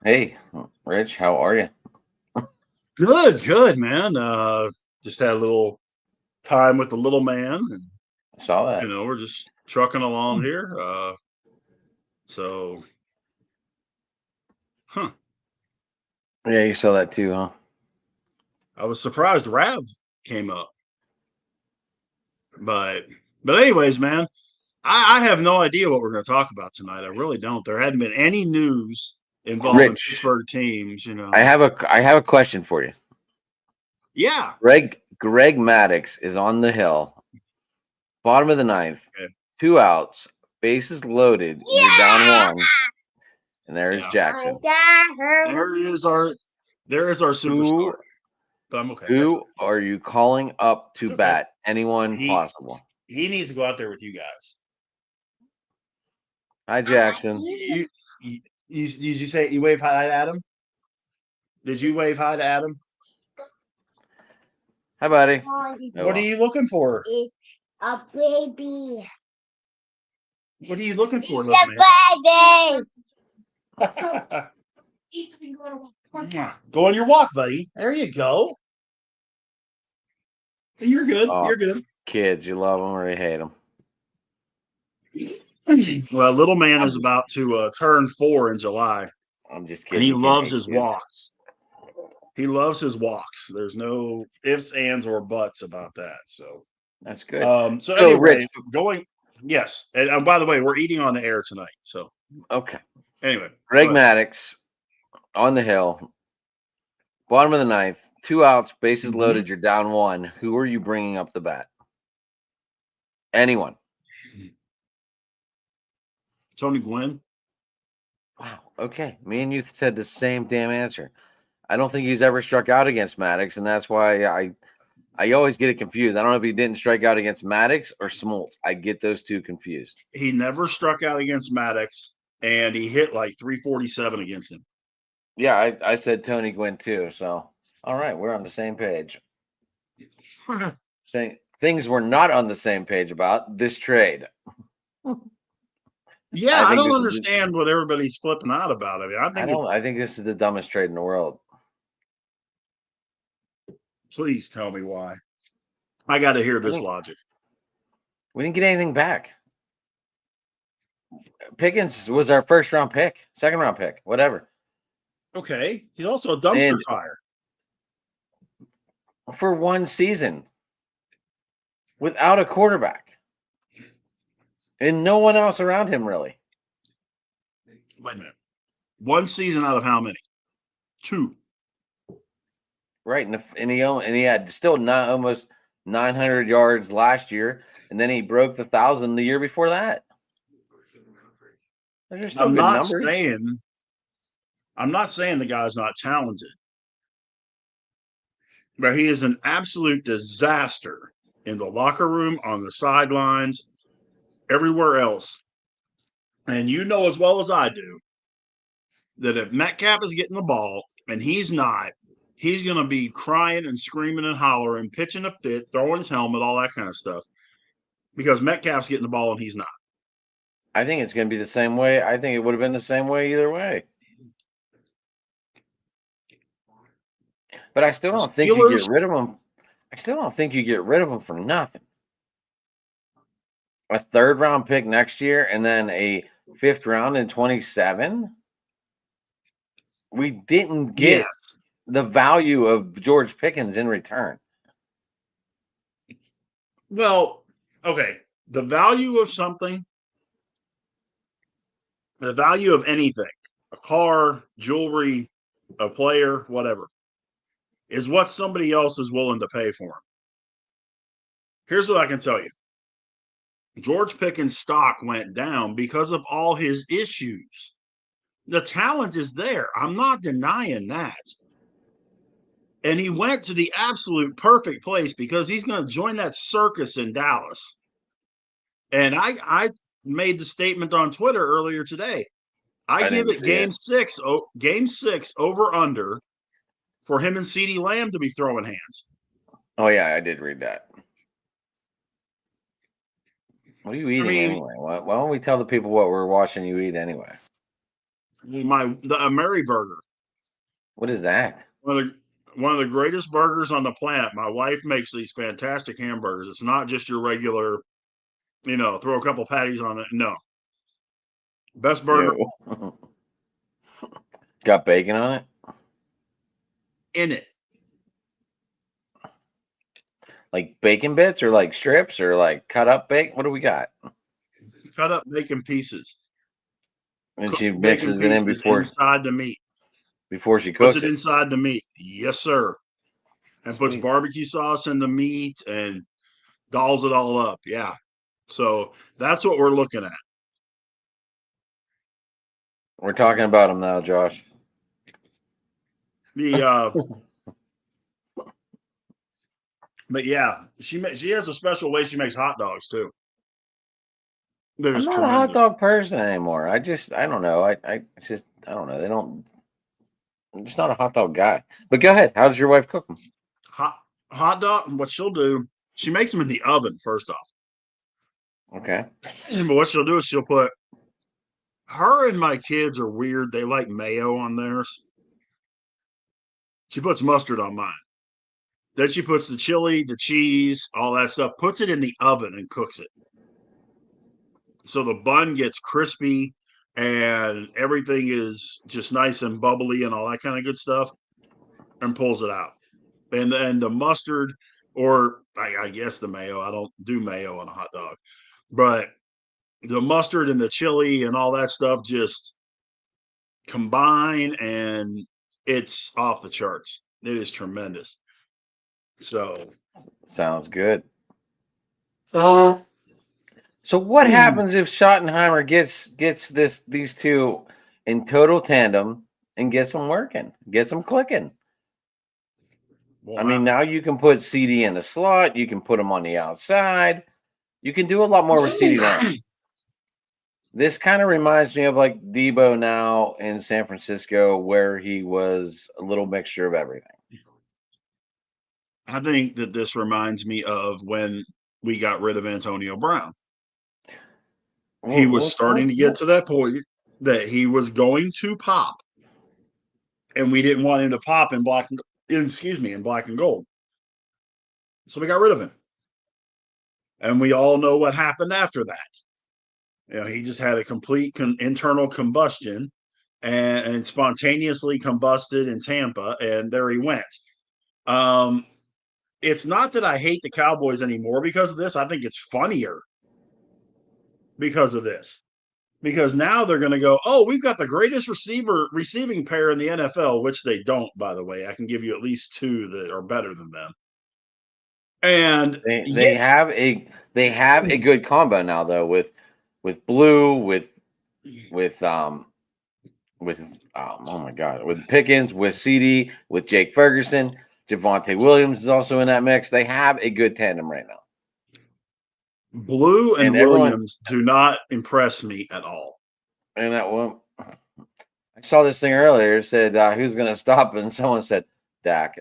Hey, Rich, how are you? Good, man. Just had a little time with the little man, and I saw that. we're just trucking along Hmm. here. So, huh? Yeah, you saw that too, huh? I was surprised Rav came up, but anyways, man, I have no idea what we're going to talk about tonight. I really don't. There hadn't been any news involving Rich, Pittsburgh teams. I have a question for you. Yeah. Greg Maddox is on the hill, bottom of the ninth, Okay. 2 outs, bases loaded. You're down one, and there's Yeah. Jackson. There is our superstar. Who But I'm okay. That's who are you calling up to it's okay. bat? Anyone He possible? he needs to go out there with you guys. Hi, Jackson. Did you say you wave hi to Adam? Did you wave hi to Adam? Hi, buddy. Oh What are well. you looking for? It's a baby. What are you looking for, little man? Go on your walk, buddy. There you go. You're good. Oh, You're good. kids, you love them or you hate them. Well, little man I'm is just, about to turn 4 in July, I'm just and kidding. he You can't loves hate his kids. walks. He loves his walks. There's no ifs, ands, or buts about that. So, That's good. so So, Rich, anyway, going. Yes, and by the way, we're eating on the air tonight. So okay. anyway, go Greg ahead. Maddox on the hill, bottom of the ninth, 2 outs, bases Mm-hmm. loaded. You're down one. Who are you bringing up the bat? Anyone? Tony Gwynn. Wow. Okay. Me and you said the same damn answer. I don't think he's ever struck out against Maddox, and that's why I always get it confused. I don't know if he didn't strike out against Maddox or Smoltz. I get those two confused. He never struck out against Maddox, and he hit like 347 against him. Yeah, I said Tony Gwynn too. So, all right, we're on the same page. Things we're not on the same page about this trade. Yeah, I I think don't this is the, understand what everybody's flipping out about. I mean, I I think it. don't I think this is the dumbest trade in the world. Please tell me why. I got to hear We this didn't, logic. we didn't get anything back. Pickens was our first round pick, second round pick, whatever. Okay, he's also a dumpster And fire. for one season without a quarterback and no one else around him really. Wait a minute. One season out of how many? Two. Right. And he had still not almost 900 yards last year. And then he broke the 1,000 the year before that. Those are still I'm good not numbers. saying. I'm not saying the guy's not talented, but he is an absolute disaster in the locker room, on the sidelines, everywhere else. And you know as well as I do that if Metcalf is getting the ball and he's not, he's going to be crying and screaming and hollering, pitching a fit, throwing his helmet, all that kind of stuff. Because Metcalf's getting the ball and he's not. I think it's going to be the same way. I think it would have been the same way either way. But I still The don't think you get Steelers, rid of him. I still don't think you get rid of him for nothing. A third round pick next year and then a fifth round in 27. We didn't yes. get the value of George Pickens in return. Well, okay. The value of something, the value of anything, a car, jewelry, a player, whatever, is what somebody else is willing to pay for him. Here's what I can tell you. George Pickens' stock went down because of all his issues. The talent is there. I'm not denying that. And he went to the absolute perfect place because he's going to join that circus in Dallas. And I made the statement on Twitter earlier today. I I give didn't it see it. game six over under for him and CeeDee Lamb to be throwing hands. Oh, yeah, I did read that. What are you I eating mean, anyway? Why don't we tell the people what we're watching you eat anyway? The Mary Burger. What is that? One of the greatest burgers on the planet. My wife makes these fantastic hamburgers. It's not just your regular, throw a couple patties on it. No, best burger No. Got bacon on it? in it. Like bacon bits or like strips or like cut up bacon? What do we got? Cut up bacon pieces. And she Cooked bacon mixes it in pieces inside the meat. before she Puts cooks it it. inside the meat. Yes, sir. And puts Sweet. barbecue sauce in the meat and dolls it all up. Yeah. So that's what we're looking at. We're talking about them now, Josh. The but yeah, she has a special way she makes hot dogs too. That I'm is not a hot tremendous. dog person anymore. I don't know. It's just I don't know. I'm just not a hot dog guy. But go ahead. How does your wife cook them? Hot dog. What she'll do, she makes them in the oven first off. Okay. But what she'll do is she'll put her and my kids are weird. They like mayo on theirs. She puts mustard on mine. Then she puts the chili, the cheese, all that stuff, puts it in the oven and cooks it. So the bun gets crispy and everything is just nice and bubbly and all that kind of good stuff, and pulls it out. And then the mustard, or I guess the mayo, I don't do mayo on a hot dog, but the mustard and the chili and all that stuff just combine and it's off the charts. It is tremendous. So Sounds good. So what happens if Schottenheimer gets these two in total tandem and gets them working, gets them clicking? I mean, now you can put CD in the slot. You can put them on the outside. You can do a lot more with CD Lamb. This kind of reminds me of like Debo now in San Francisco, where he was a little mixture of everything. I think that this reminds me of when we got rid of Antonio Brown. He was starting to get to that point that he was going to pop, and we didn't want him to pop in black and gold. So we got rid of him. And we all know what happened after that. He just had a complete internal combustion and spontaneously combusted in Tampa, and there he went. It's not that I hate the Cowboys anymore because of this. I think it's funnier because of this. Because now they're going to go, oh, we've got the greatest receiving pair in the NFL, which they don't, by the way. I can give you at least two that are better than them. And they have a good combo now though with Blue with oh my god, with Pickens, with CD, with Jake Ferguson, Javonte Williams is also in that mix. They have a good tandem right now. Blue and Williams do not impress me at all. And that one, I saw this thing earlier. It said who's going to stop, and someone said Dak.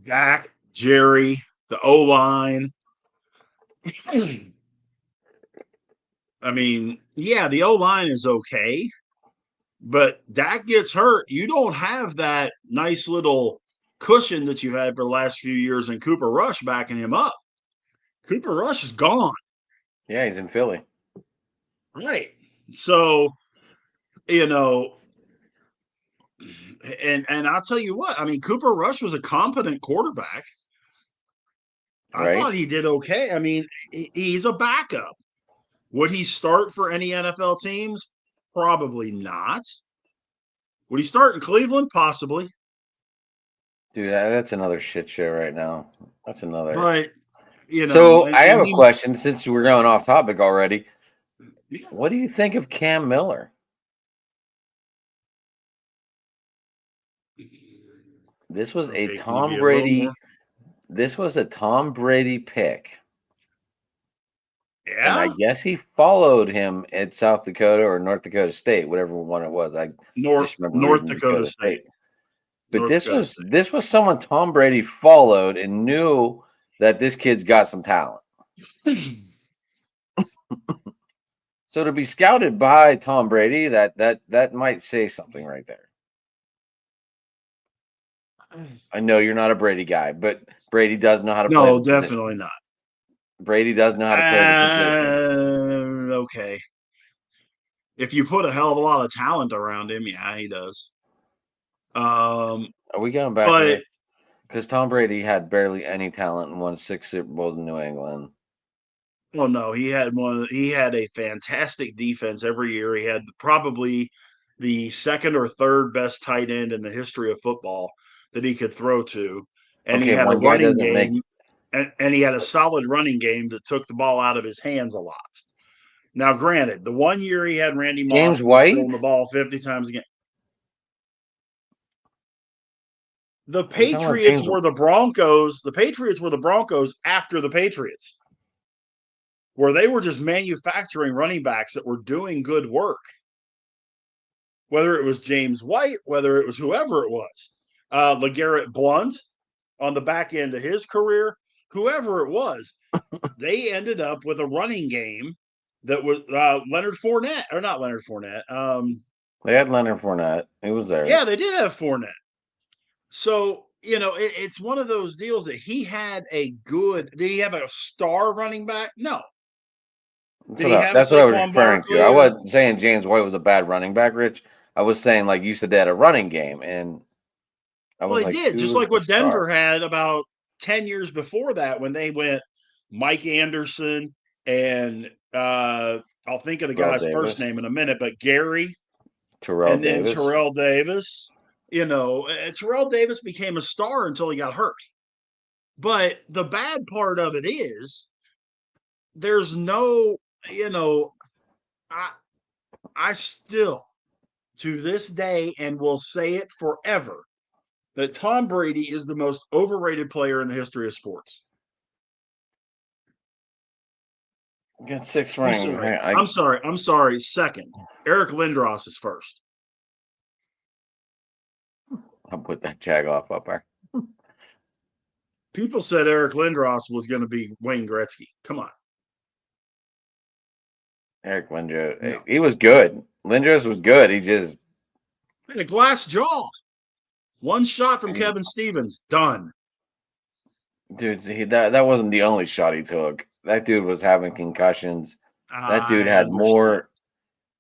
Dak, Jerry, the O line. I mean, yeah, the O line is okay, but Dak gets hurt. You don't have that nice little cushion that you've had for the last few years and Cooper Rush backing him up. Cooper Rush is gone. Yeah, he's in Philly. Right. So, and I'll tell you what, I mean, Cooper Rush was a competent quarterback. I thought he did okay. I mean, he's a backup. Would he start for any NFL teams? Probably not. Would he start in Cleveland? Possibly. Dude, that's another shit show right now. That's another. But, So I have a question since we're going off topic already. Yeah. What do you think of Cam Miller? This was a Tom Brady. This was a Tom Brady pick. Yeah. And I guess he followed him at South Dakota or North Dakota State, whatever one it was. I just remember North Dakota State. But this was someone Tom Brady followed and knew that this kid's got some talent. So to be scouted by Tom Brady, that might say something right there. I know you're not a Brady guy, but Brady does know how to play No, the position. definitely not. Brady does know how to play the position. Okay. If you put a hell of a lot of talent around him, yeah, he does. Are we going back But again? Because Tom Brady had barely any talent and won 6 Super Bowls in New England. well, no, he had one. He had a fantastic defense every year. He had probably the second or third best tight end in the history of football that he could throw to, and he Okay, had a one guy running doesn't make game, and he had a solid running game that took the ball out of his hands a lot. Now, granted, the one year he had Randy Moss James was throwing the White. ball 50 times a game. The Are we talking about Patriots James? were the Broncos. The Patriots were the Broncos after the Patriots, where they were just manufacturing running backs that were doing good work. Whether it was James White, whether it was whoever it was, LeGarrette Blount on the back end of his career, whoever it was, they ended up with a running game that was Leonard Fournette, or not Leonard Fournette. They had Leonard Fournette. He was there. Yeah, they did have Fournette. So, it's one of those deals that he had a good. Did he have a star running back? No. Did he have a That's what I was Saquon referring to. I Barkley or wasn't saying James White was a bad running back, Rich. I was saying, like you said, they had a running game, and I well, was he like, did, who just was like the what Denver star? had about 10 years before that when they went Mike Anderson and I'll think of the Terrell guy's first Davis. name in a minute, but Gary Terrell and then Davis. Terrell Davis. Terrell Davis became a star until he got hurt. But the bad part of it is there's no, I still to this day and will say it forever that Tom Brady is the most overrated player in the history of sports. Got 6 I'm rings. sorry. I'm sorry. Second, Eric Lindros is first. I'll put that Jag off up there. People said Eric Lindros was going to be Wayne Gretzky. Come on. Eric Lindros. No. He was good. Lindros was good. He just And a glass jaw. One shot from Kevin Stevens. Done. dude. That wasn't the only shot he took. That dude was having concussions. That dude I had understand. more.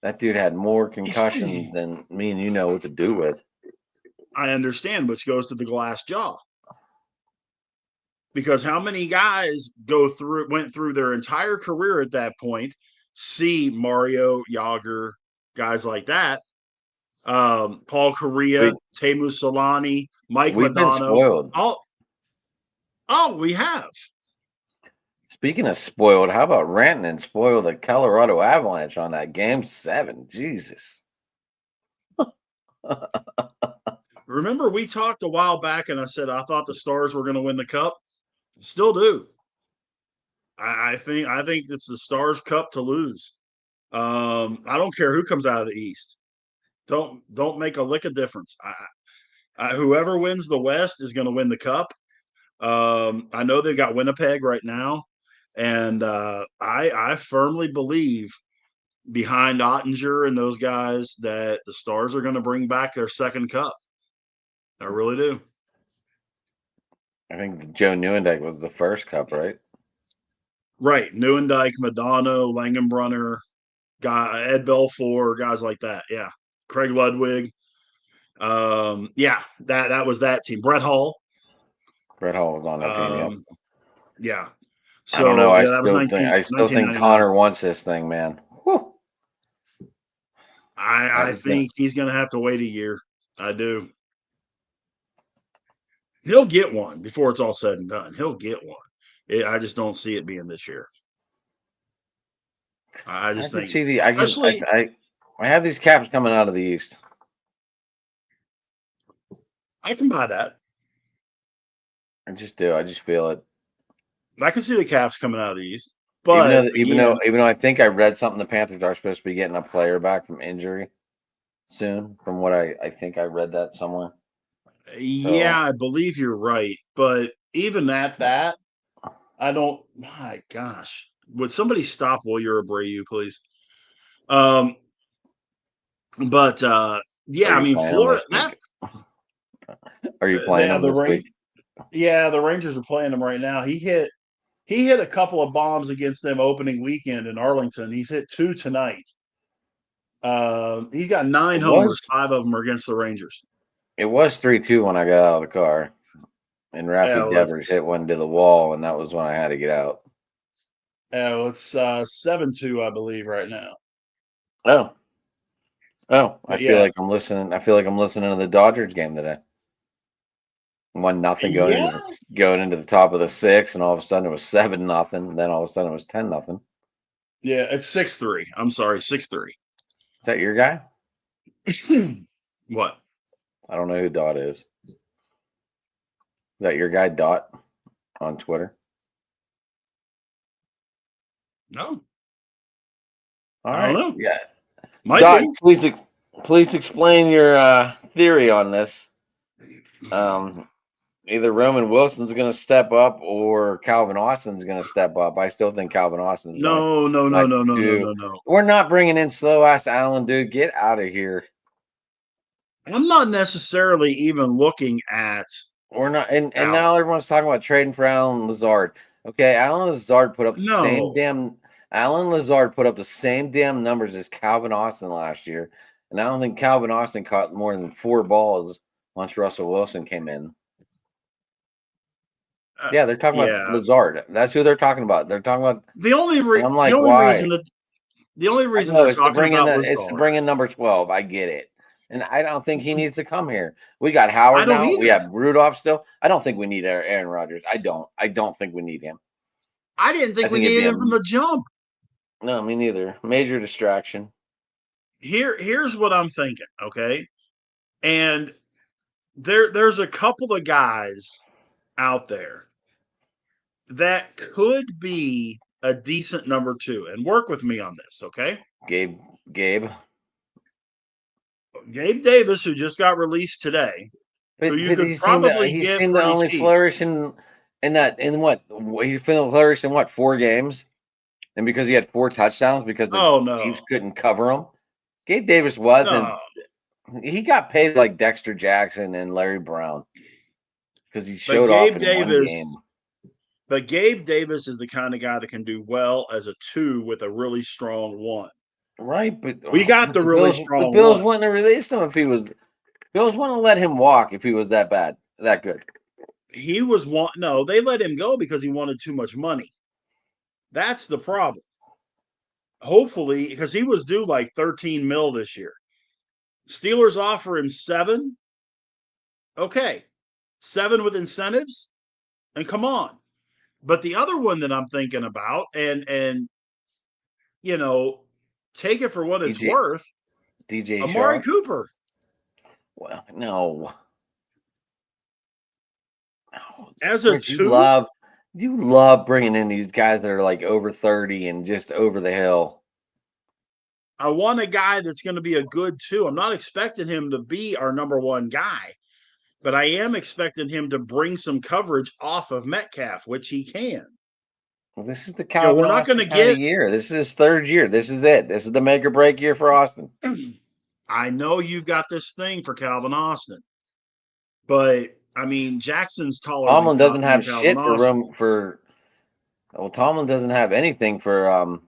That dude had more concussions than me and you know what to do with. I understand, which goes to the glass jaw. Because how many guys went through their entire career at that point, see Mario, Yager, guys like that, Paul Correa, We Temu Solani, Mike we've been Modano. spoiled. We have. Speaking of spoiled, how about ranting and spoil the Colorado Avalanche on that game 7? Jesus. Remember, we talked a while back, and I said I thought the Stars were going to win the Cup. Still do. I think it's the Stars' Cup to lose. I don't care who comes out of the East. Don't make a lick of difference. Whoever wins the West is going to win the Cup. I know they've got Winnipeg right now, and I firmly believe behind Ottinger and those guys that the Stars are going to bring back their second Cup. I really do. I think Joe Nieuwendyk was the first cup, right? Right, Neuendijk, Modano, Langenbrunner, Ed Belfour, guys like that. Yeah, Craig Ludwig. Yeah, that was that team. Brett Hall. Brett Hall was on that team. Yep. Yeah. I don't know. So yeah, that was I still think 1999. Connor wants this thing, man. Whew. I think he's going to have to wait a year. I do. He'll get one before it's all said and done. He'll get one. I just don't see it being this year. I just can think, see the. especially, I have these caps coming out of the East. I can buy that. I just do. I just feel it. I can see the Caps coming out of the East, but Even though I think I read something, the Panthers are supposed to be getting a player back from injury soon. From what I think I read that somewhere. yeah, I believe you're right. But even at that, I don't. My gosh, would somebody stop Willier Abreu, please? Um, but Are yeah, I you mean playing them Florida. this week? Are you playing them The this range. week? Yeah, the Rangers are playing him right now. He hit a couple of bombs against them opening weekend in Arlington. He's hit 2 tonight. He's got 9 It homers. was 5 of them are against the Rangers. 3-2 when I got out of the car, and Yeah, Rafi well, Devers hit one to the wall, and that was when I had to get out. it's 7-2, I believe, right now. Oh, oh, I But feel yeah, like I'm listening. I feel like I'm listening to the Dodgers game today. 1-0 yeah, going into the top of the sixth, and all of a sudden it was 7-0. Then all of a sudden it was 10-0. yeah. It's 6-3. I'm sorry, 6-3. Is that your guy? What? I don't know who Dot is. Is that your guy, Dot, on Twitter? No, All I don't right, know. yeah. Might Dot, be. please explain your theory on this. Um, Either Roman Wilson's going to step up or Calvin Austin's going to step up. I still think Calvin Austin's No, no, no, not no, no, no, due. no, no. We're not bringing in slow ass Allen, dude. Get out of here. I'm not necessarily even looking at We're not, and Allen. now everyone's talking about trading for Alan Lazard. Okay, No, Alan Lazard put up the same damn numbers as Calvin Austin last year, and I don't think Calvin Austin caught more than 4 balls once Russell Wilson came in. Yeah, they're talking about yeah. Lazard. That's who they're talking about. They're talking about, and I'm The like, only why? reason that the only I reason know they're talking about it's to Lazard, bring in number 12. I get it. And I don't think he needs to come here. We got Howard I don't now. We either. have Rudolph still. I don't think we need Aaron Rodgers. I don't. I don't think we need him. I didn't I think we think it'd be needed a him from the jump. no, me neither. Major distraction. Here's what I'm thinking, okay? And there's a couple of guys out there that could be a decent number 2, and work with me on this, okay? Gabe. Gabe Davis, who just got released today, who But you could he seemed to probably get pretty only cheap. flourish in that in what he flourished in what 4 games, and because he had 4 touchdowns because the Oh Chiefs no, couldn't cover him. Gabe Davis was, and no. he got paid like Dexter Jackson and Larry Brown because he But showed off Gabe in one Davis, game. but Gabe Davis is the kind of guy that can do well as a 2 with a really strong 1. Right, We got but the really The strong Bills 1. wouldn't have released him if he was. Bills wouldn't have let him walk if he was that bad, that good. He was one. No, they let him go because he wanted too much money. That's the problem. Hopefully, because he was due like 13 mil this year. Steelers offer him 7. Okay, 7 with incentives, and come on. But the other one that I'm thinking about, and you know, take it for what it's DJ worth, DJ Amari Shark. Cooper. Well, no. Oh, As a Rich, 2, you love bringing in these guys that are like over 30 and just over the hill. I want a guy that's going to be a good 2. I'm not expecting him to be our number 1 guy, but I am expecting him to bring some coverage off of Metcalf, which he can. Well, this is the We're Calvin not going Austin to kind of get. year. This is his 3rd year. This is it. This is the make or break year for Austin. I know you've got this thing for Calvin Austin, but I mean Jackson's taller Tomlin doesn't than have Calvin shit for Austin. room for. Well, Tomlin doesn't have anything for.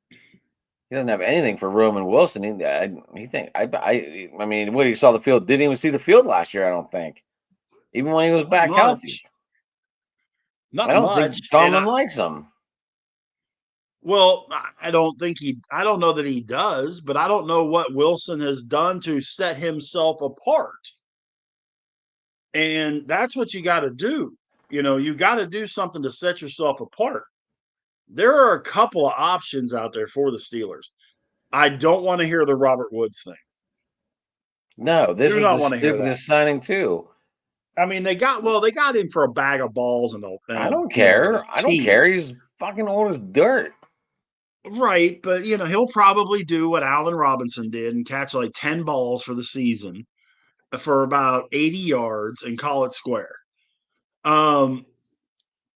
He doesn't have anything for Roman Wilson. He think I mean, what he saw the field didn't even see the field last year. I don't think, even when he was Not back healthy. much, I not don't think much, and Tomlin likes him. well, I don't think he. I don't know that he does, but I don't know what Wilson has done to set himself apart. And that's what you got to do. You got to do something to set yourself apart. There are a couple of options out there for the Steelers. I don't want to hear the Robert Woods thing. No, this Do was not the want to hear that. stupidest signing too. I mean, they got him for a bag of balls and I a don't and a care. I don't tee. care. He's fucking old as dirt. Right, but he'll probably do what Allen Robinson did and catch like 10 balls for the season for about 80 yards and call it square. Um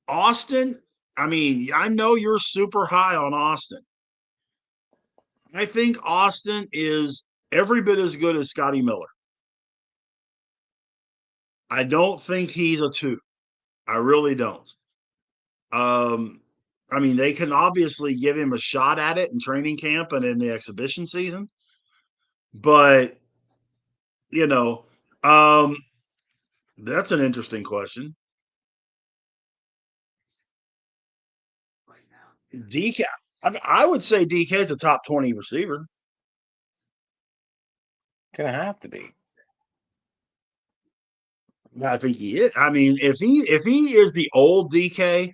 Austin, I mean, I know you're super high on Austin. I think Austin is every bit as good as Scotty Miller. I don't think he's a 2. I really don't. Um, I mean, they can obviously give him a shot at it in training camp and in the exhibition season, but you know, um, that's an interesting question. DK, I would say DK is a top 20 receiver. Gonna have to be. I think he is. I mean, if he is the old DK,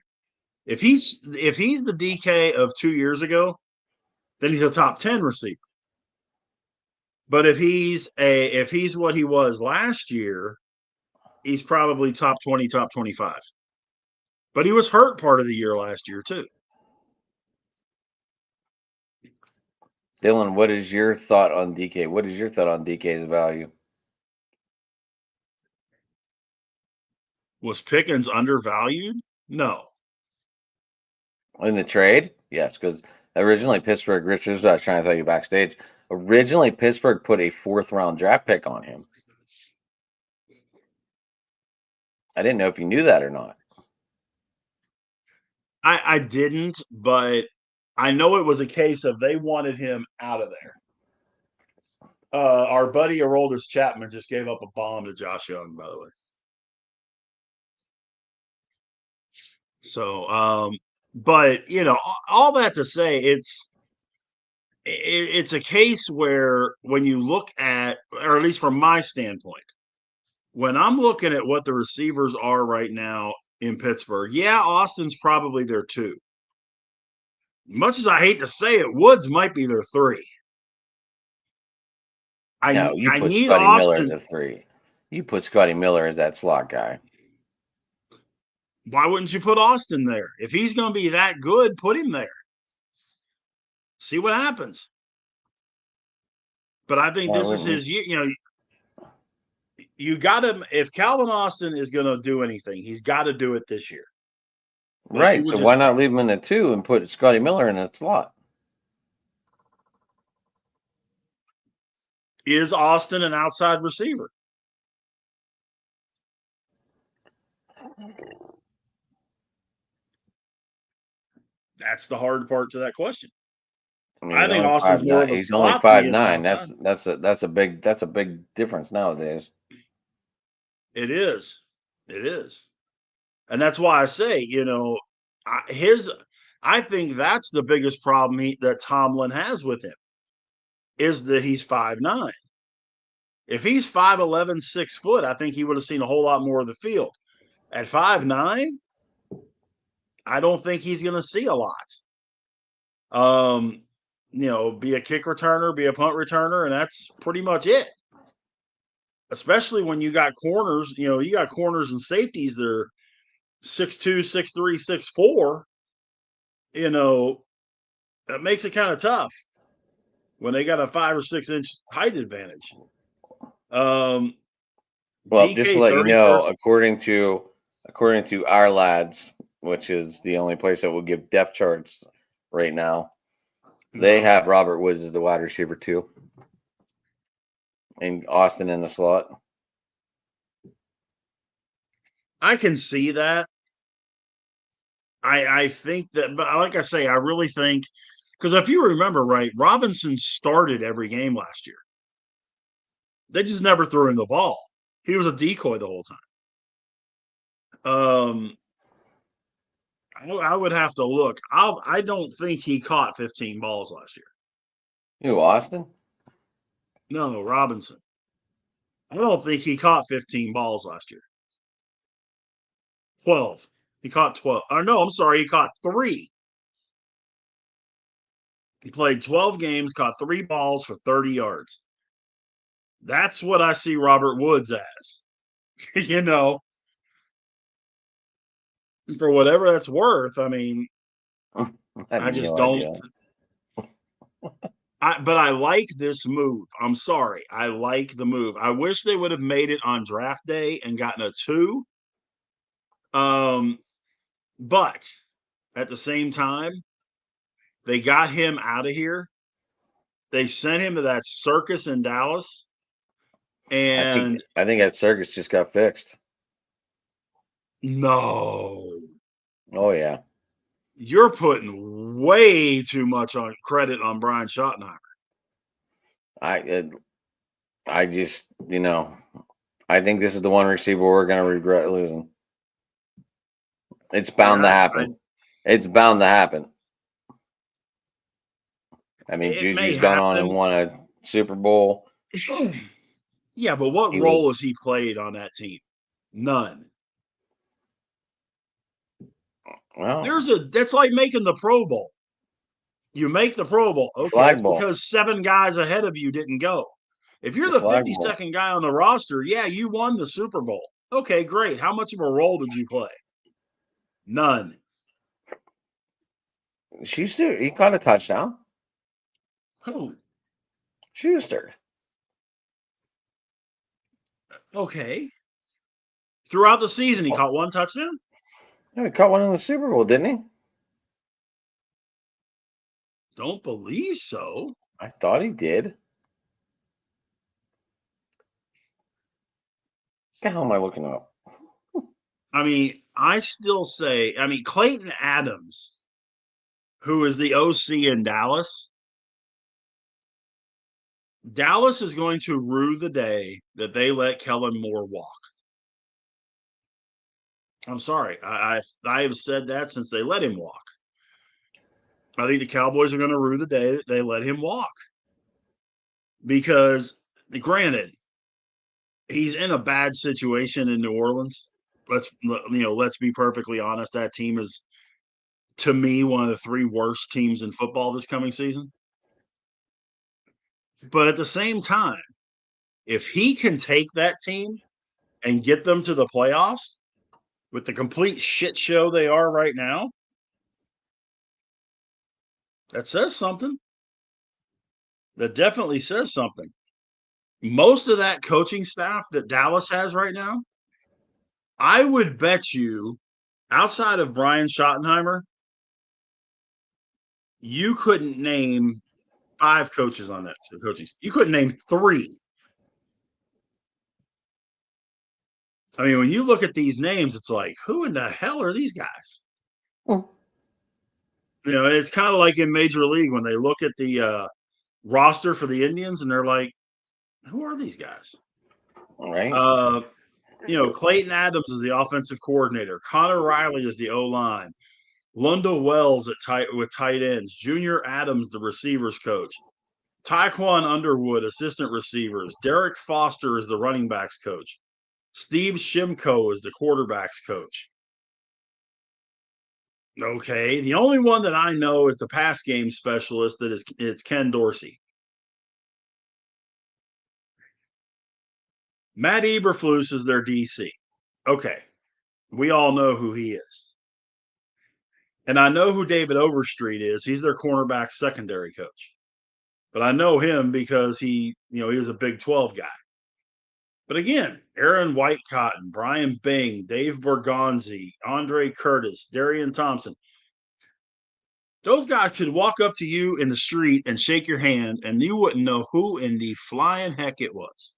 if he's the DK of 2 years ago, then he's a top 10 receiver. But if he's what he was last year, he's probably top 20, top 25. But he was hurt part of the year last year too. Dylan, what is your thought on DK? What is your thought on DK's value? Was Pickens undervalued? No. In the trade? Yes, because originally Pittsburgh, Richards, I was trying to tell you backstage. Originally, Pittsburgh put a 4th-round draft pick on him. I didn't know if you knew that or not. I didn't, but I know it was a case of they wanted him out of there. Our buddy Aroldis Chapman just gave up a bomb to Josh Young, by the way. So, but all that to say, it's a case where when you look at, or at least from my standpoint, when I'm looking at what the receivers are right now in Pittsburgh, yeah, Austin's probably their 2. Much as I hate to say it, Woods might be their 3. No, you I put need Scotty Miller as Austin. a 3. You put Scotty Miller as that slot guy. Why wouldn't you put Austin there? If he's going to be that good, put him there. See what happens. But I think this is his, you got to, if Calvin Austin is going to do anything, he's got to do it this year. Like Right. So why not leave him in the 2 and put Scotty Miller in the slot? Is Austin an outside receiver? That's the hard part to that question. I mean, I think Austin's more of a he's only slot than he is 5'9". outside. That's a big difference nowadays. It is. It is. And that's why I say, I think that's the biggest problem that Tomlin has with him is that he's 5'9". If he's 5'11", 6 foot, I think he would have seen a whole lot more of the field. At 5'9", I don't think he's going to see a lot. Be a kick returner, be a punt returner, and that's pretty much it. Especially when you got corners, you got corners and safeties that are 6'2", 6'3", 6'4". That makes it kind of tough when they got a 5 or 6 inch height advantage. Well, DK just to let you 30 know, according to our lads, which is the only place that will give depth charts right now, they have Robert Woods as the wide receiver 2, and Austin in the slot. I can see that. I think that, but like I say, I really think, because if you remember right, Robinson started every game last year. They just never threw him the ball. He was a decoy the whole time. I would have to look. I don't think he caught 15 balls last year. Who, Austin? No, Robinson. I don't think he caught 15 balls last year. 12. He caught 12. Or no, I'm sorry, he caught 3. He played 12 games, caught 3 balls for 30 yards. That's what I see Robert Woods as. For whatever that's worth. I mean, I just don't. But I like this move. I'm sorry. I like the move. I wish they would have made it on draft day and gotten a 2. But at the same time, they got him out of here. They sent him to that circus in Dallas, and I think that circus just got fixed. no, Oh yeah. you're putting way too much on credit on Brian Schottenheimer. I just I think this is the one receiver we're gonna regret losing. It's bound to happen. It's bound to happen. I mean, It may Juju's gone on and happen. won a Super Bowl. Yeah, but what role has he played on that team? None. Well, that's like making the Pro Bowl. You make the Pro Bowl. Okay, flag that's bowl. because 7 guys ahead of you didn't go. If you're The the flag bowl. 52nd guy on the roster, yeah, you won the Super Bowl. Okay, great. How much of a role did you play? None. Schuster, he caught a touchdown. Who? Schuster. Okay. Throughout the season, he caught 1 touchdown? Yeah, he caught one in the Super Bowl, didn't he? Don't believe so. I thought he did. What the hell am I looking up? I mean, I still say, Clayton Adams, who is the OC in Dallas, Dallas is going to rue the day that they let Kellen Moore walk. I'm sorry. I have said that since they let him walk. I think the Cowboys are going to rue the day that they let him walk. Because, granted, he's in a bad situation in New Orleans. Let's be perfectly honest. That team is, to me, one of the 3 worst teams in football this coming season. But at the same time, if he can take that team and get them to the playoffs with the complete shit show they are right now, that says something. That definitely says something. Most of that coaching staff that Dallas has right now, I would bet you, outside of Brian Schottenheimer, you couldn't name 5 coaches on that coaching. You couldn't name 3. I mean, when you look at these names, it's like, who in the hell are these guys? It's kind of like in Major League when they look at the roster for the Indians and they're like, who are these guys? All right. Clayton Adams is the offensive coordinator. Connor Riley is the O-line. Lundell Wells with tight ends. Junior Adams, the receivers coach. Tyquan Underwood, assistant receivers. Derek Foster is the running backs coach. Steve Shimko is the quarterbacks coach. Okay, the only one that I know is the pass game specialist. It's Ken Dorsey. Matt Eberflus is their DC. Okay, we all know who he is. And I know who David Overstreet is. He's their cornerback secondary coach. But I know him because he was a Big 12 guy. But again, Aaron Whitecotton, Brian Bing, Dave Bergonzi, Andre Curtis, Darian Thompson. Those guys could walk up to you in the street and shake your hand, and you wouldn't know who in the flying heck it was.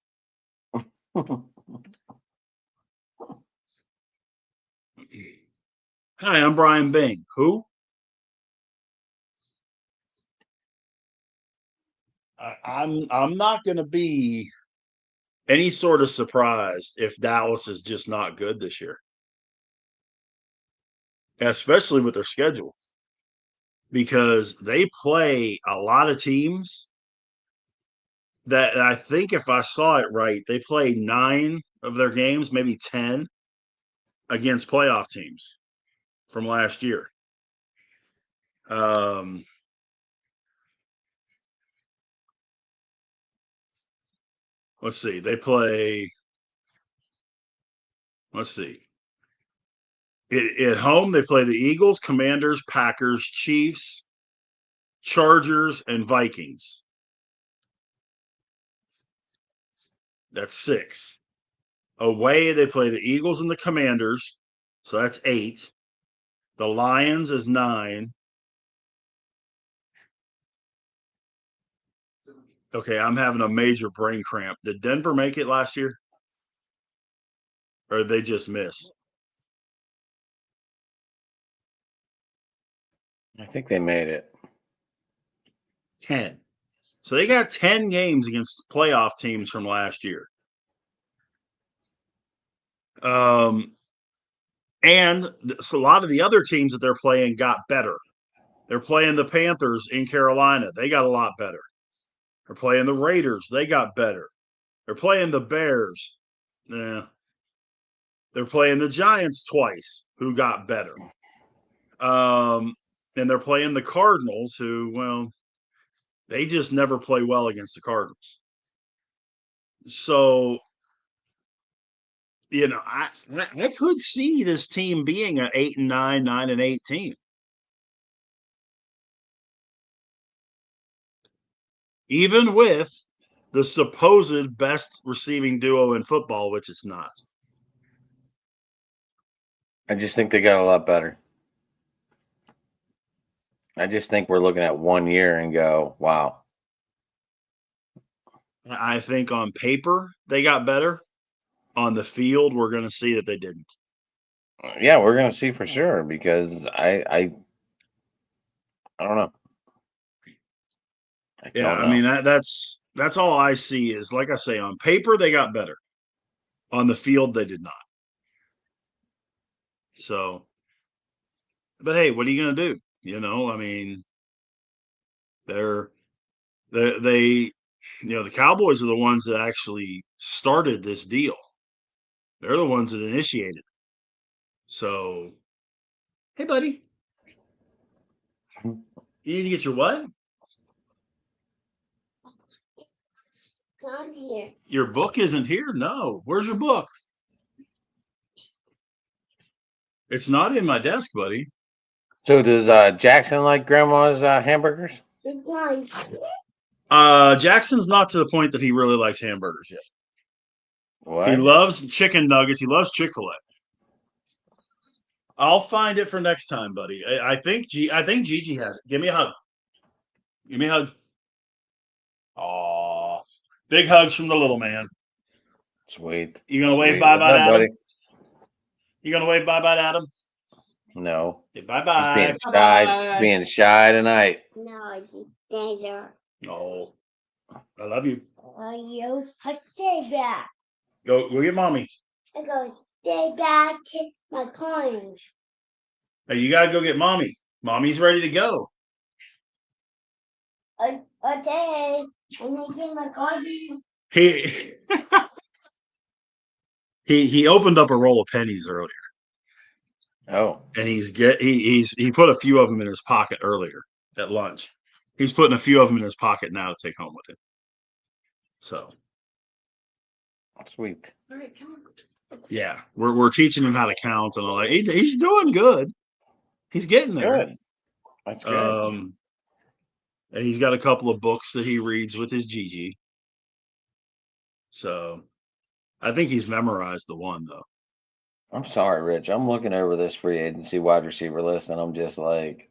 Hi, I'm Brian Bing. Who? I'm not going to be any sort of surprise if Dallas is just not good this year, especially with their schedule, because they play a lot of teams that I think, if I saw it right, they play 9 of their games, maybe 10 against playoff teams from last year. Let's see. Let's see. At home, they play the Eagles, Commanders, Packers, Chiefs, Chargers, and Vikings. That's 6. Away, they play the Eagles and the Commanders. So that's 8. The Lions is 9. Okay, I'm having a major brain cramp. Did Denver make it last year? Or did they just miss? I think they made it. 10. So they got 10 games against playoff teams from last year. And so a lot of the other teams that they're playing got better. They're playing the Panthers in Carolina. They got a lot better. They're playing the Raiders. They got better. They're playing the Bears. Yeah. They're playing the Giants twice, who got better. And they're playing the Cardinals, who, well, they just never play well against the Cardinals. So, I could see this team being an 8-9, 9-8 team. Even with the supposed best receiving duo in football, which it's not. I just think they got a lot better. I just think we're looking at 1 year and go, wow. I think on paper they got better. On the field, we're going to see that they didn't. Yeah, we're gonna see for sure because I don't know. I Yeah, don't I know. mean that's all I see is, like I say, on paper they got better. On the field they did not. So, but hey, what are you going to do? I mean, they're they the Cowboys are the ones that actually started this deal. They're the ones that initiated. So, hey, buddy, you need to get your what? Not here. Your book isn't here? No. Where's your book? It's not in my desk, buddy. So does Jackson like grandma's hamburgers? It's nice. Jackson's not to the point that he really likes hamburgers yet. He What? loves chicken nuggets. He loves Chick-fil-A. I'll find it for next time, buddy. I think Gigi has it. Give me a hug. Give me a hug. Aw. Big hugs from the little man. Sweet. You gonna wave Sweet. bye-bye What's to up, Adam? buddy? You gonna wave bye-bye to Adam? No. Okay, bye-bye. He's being shy. Bye-bye. Being shy tonight. No, it's danger. No. I love you. You stay back. Go get mommy. I go stay back to my coins. Hey, you gotta go get mommy. Mommy's ready to go. Okay, I'm making my coins. He he opened up a roll of pennies earlier, Oh. and he put a few of them in his pocket earlier at lunch. He's putting a few of them in his pocket now to take home with him. So Sweet. All right, come on. yeah, we're teaching him how to count and all that. He's doing good. He's getting there. Good. That's good. And he's got a couple of books that he reads with his Gigi. So I think he's memorized the one though. I'm sorry, Rich. I'm looking over this free agency wide receiver list and I'm just like,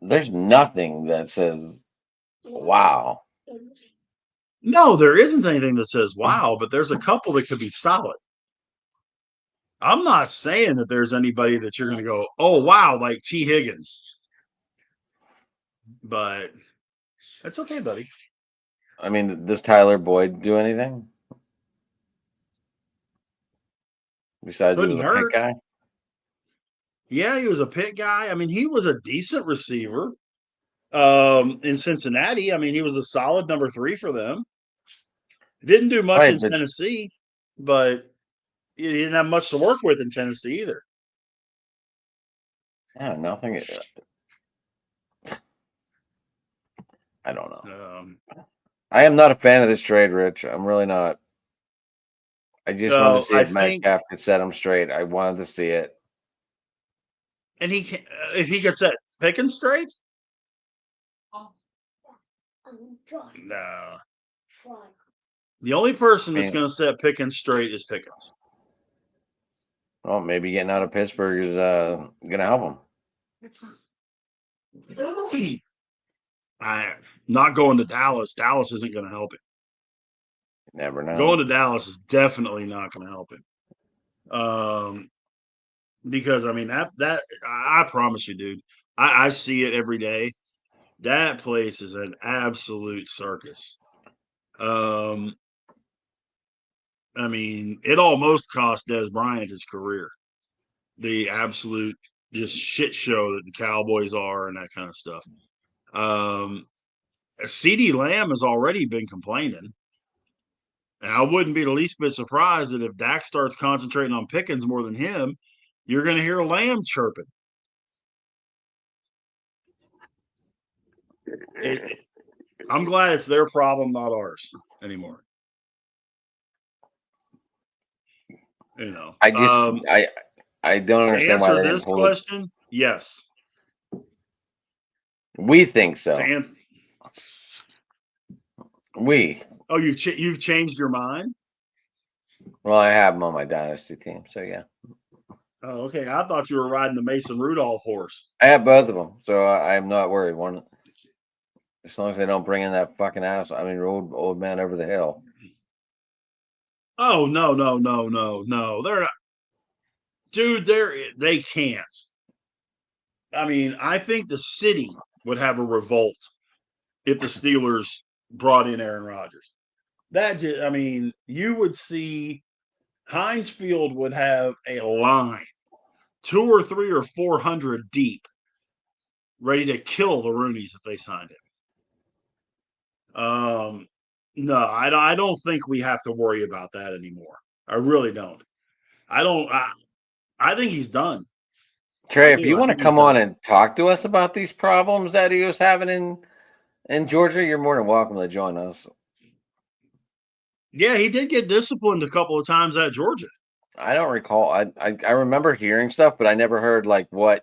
there's nothing that says, wow. No, there isn't anything that says wow, but there's a couple that could be solid. I'm not saying that there's anybody that you're going to go, oh, wow, like T. Higgins. But that's okay, buddy. I mean, does Tyler Boyd do anything? Besides, he was Couldn't a pick hurt. guy? Yeah, he was a pit guy. I mean, he was a decent receiver in Cincinnati. I mean, he was a solid number 3 for them. Didn't do much Right, in but Tennessee, but he didn't have much to work with in Tennessee either. yeah, nothing. I don't know. I am not a fan of this trade, Rich. I'm really not. I just wanted to see if Metcalf could set him straight. I wanted to see it. And if he could set Pickens straight? No. The only person that's going to set Pickens straight is Pickens. Well, maybe getting out of Pittsburgh is going to help him. Not going to Dallas. Dallas isn't going to help him. Never know. Going to Dallas is definitely not going to help him. Because I mean that I promise you, dude, I see it every day. That place is an absolute circus. I mean, it almost cost Des Bryant his career. The absolute just shit show that the Cowboys are and that kind of stuff. CeeDee Lamb has already been complaining. And I wouldn't be the least bit surprised that if Dak starts concentrating on Pickens more than him, you're going to hear Lamb chirping. I'm glad it's their problem, not ours anymore. You know, I just I don't understand why answer they this didn't pull question, yes. We think so. Oh, you've changed your mind? Well, I have him on my dynasty team, so yeah. Oh, okay. I thought you were riding the Mason Rudolph horse. I have both of them, so I'm not worried. One, as long as they don't bring in that fucking ass. I mean, old man over the hill. Oh no. They're not, dude. They can't. I mean, I think the city would have a revolt if the Steelers brought in Aaron Rodgers. I mean, you would see Heinz Field would have a line, 2 or 3 or 400 deep, ready to kill the Roonies if they signed him. No, I don't think we have to worry about that anymore. I really don't. I think he's done. Trey, if you I want to think he's come on done. and talk to us about these problems that he was having in Georgia, you're more than welcome to join us. Yeah, he did get disciplined a couple of times at Georgia. I don't recall. I remember hearing stuff, but I never heard like what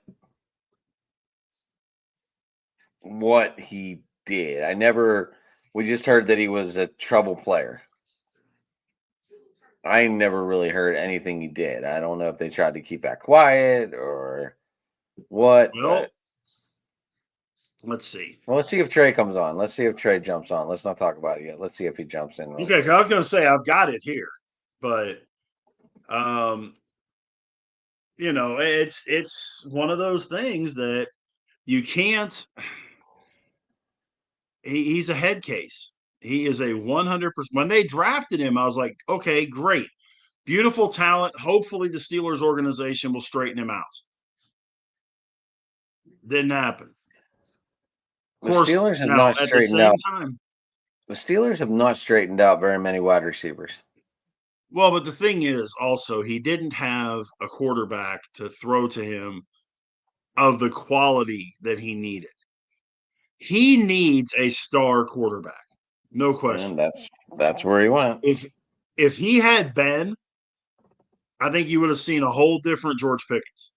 he did. We just heard that he was a trouble player. I never really heard anything he did. I don't know if they tried to keep that quiet or what. Well, let's see. Well, let's see if Trey comes on. Let's see if Trey jumps on. Let's not talk about it yet. Let's see if he jumps in. Okay, 'cause I was going to say I've got it here, but you know, it's one of those things that you can't. He's a head case. He is a 100%. When they drafted him, I was like, okay, great, beautiful talent. Hopefully, the Steelers organization will straighten him out. Didn't happen. Of course, The Steelers have now not at the straightened same out. time, The Steelers have not straightened out very many wide receivers. well, but the thing is also he didn't have a quarterback to throw to him of the quality that he needed. He needs a star quarterback, no question. And that's where he went. If he had been, I think you would have seen a whole different George Pickens.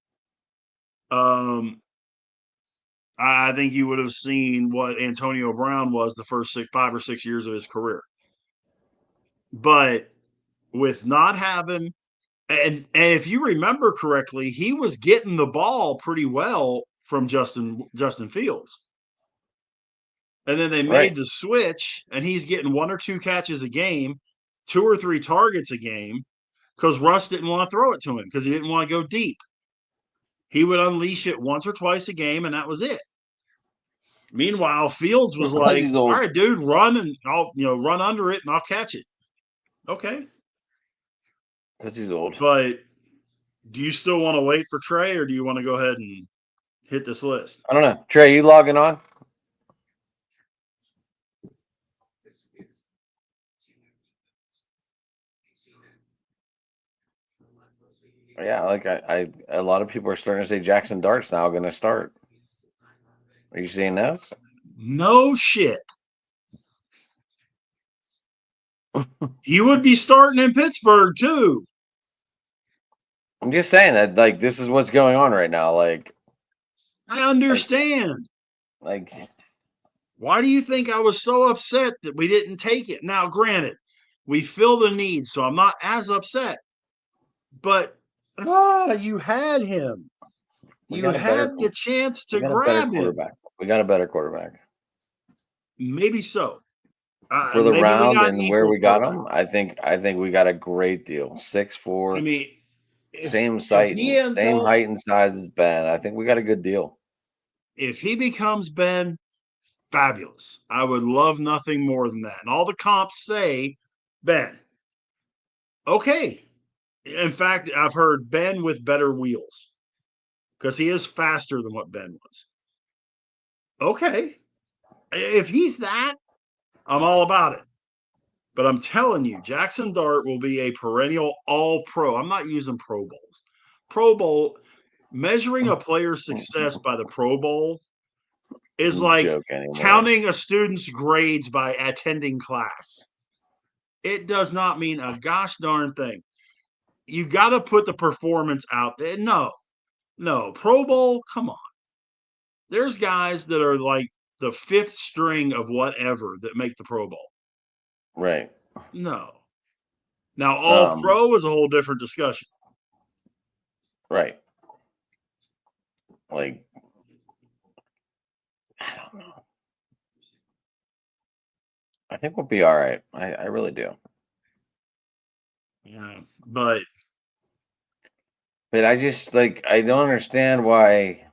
I think you would have seen what Antonio Brown was the first 5 or 6 years of his career. But with not having, and if you remember correctly, he was getting the ball pretty well from Justin Fields. And then they made the switch, and he's getting 1 or 2 catches a game, 2 or 3 targets a game, because Russ didn't want to throw it to him because he didn't want to go deep. He would unleash it once or twice a game, and that was it. Meanwhile, Fields was like, "All right, dude, run and I'll run under it and I'll catch it." Okay, because he's old. But do you still want to wait for Trey, or do you want to go ahead and hit this list? I don't know. Trey, you logging on? Yeah, like a lot of people are starting to say Jackson Dart's now going to start. Are you seeing this? No shit. He would be starting in Pittsburgh too. I'm just saying that, like, this is what's going on right now. Like, I understand. Like, why do you think I was so upset that we didn't take it? Now, granted, we filled a need, so I'm not as upset. But you had him. You had the chance to grab him. We got a better quarterback. Maybe so. For the Maybe we round got and where equal we got quarterback. him, I think we got a great deal. 6'4", I mean, same if sight he and ends same up, height and size as Ben. I think we got a good deal. if he becomes Ben, fabulous. I would love nothing more than that. And all the comps say Ben. Okay. In fact, I've heard Ben with better wheels because he is faster than what Ben was. Okay. If he's that, I'm all about it. But I'm telling you, Jackson Dart will be a perennial all pro. I'm not using Pro Bowls. Pro Bowl, measuring a player's success by the Pro Bowl is Who's like joke anymore? counting a student's grades by attending class. It does not mean a gosh darn thing. You got to put the performance out there. No, Pro Bowl, come on. There's guys that are like the fifth string of whatever that make the Pro Bowl. Right. No. Now, all pro is a whole different discussion. Right. Like, I don't know. I think we'll be all right. I really do. Yeah, but I just I don't understand why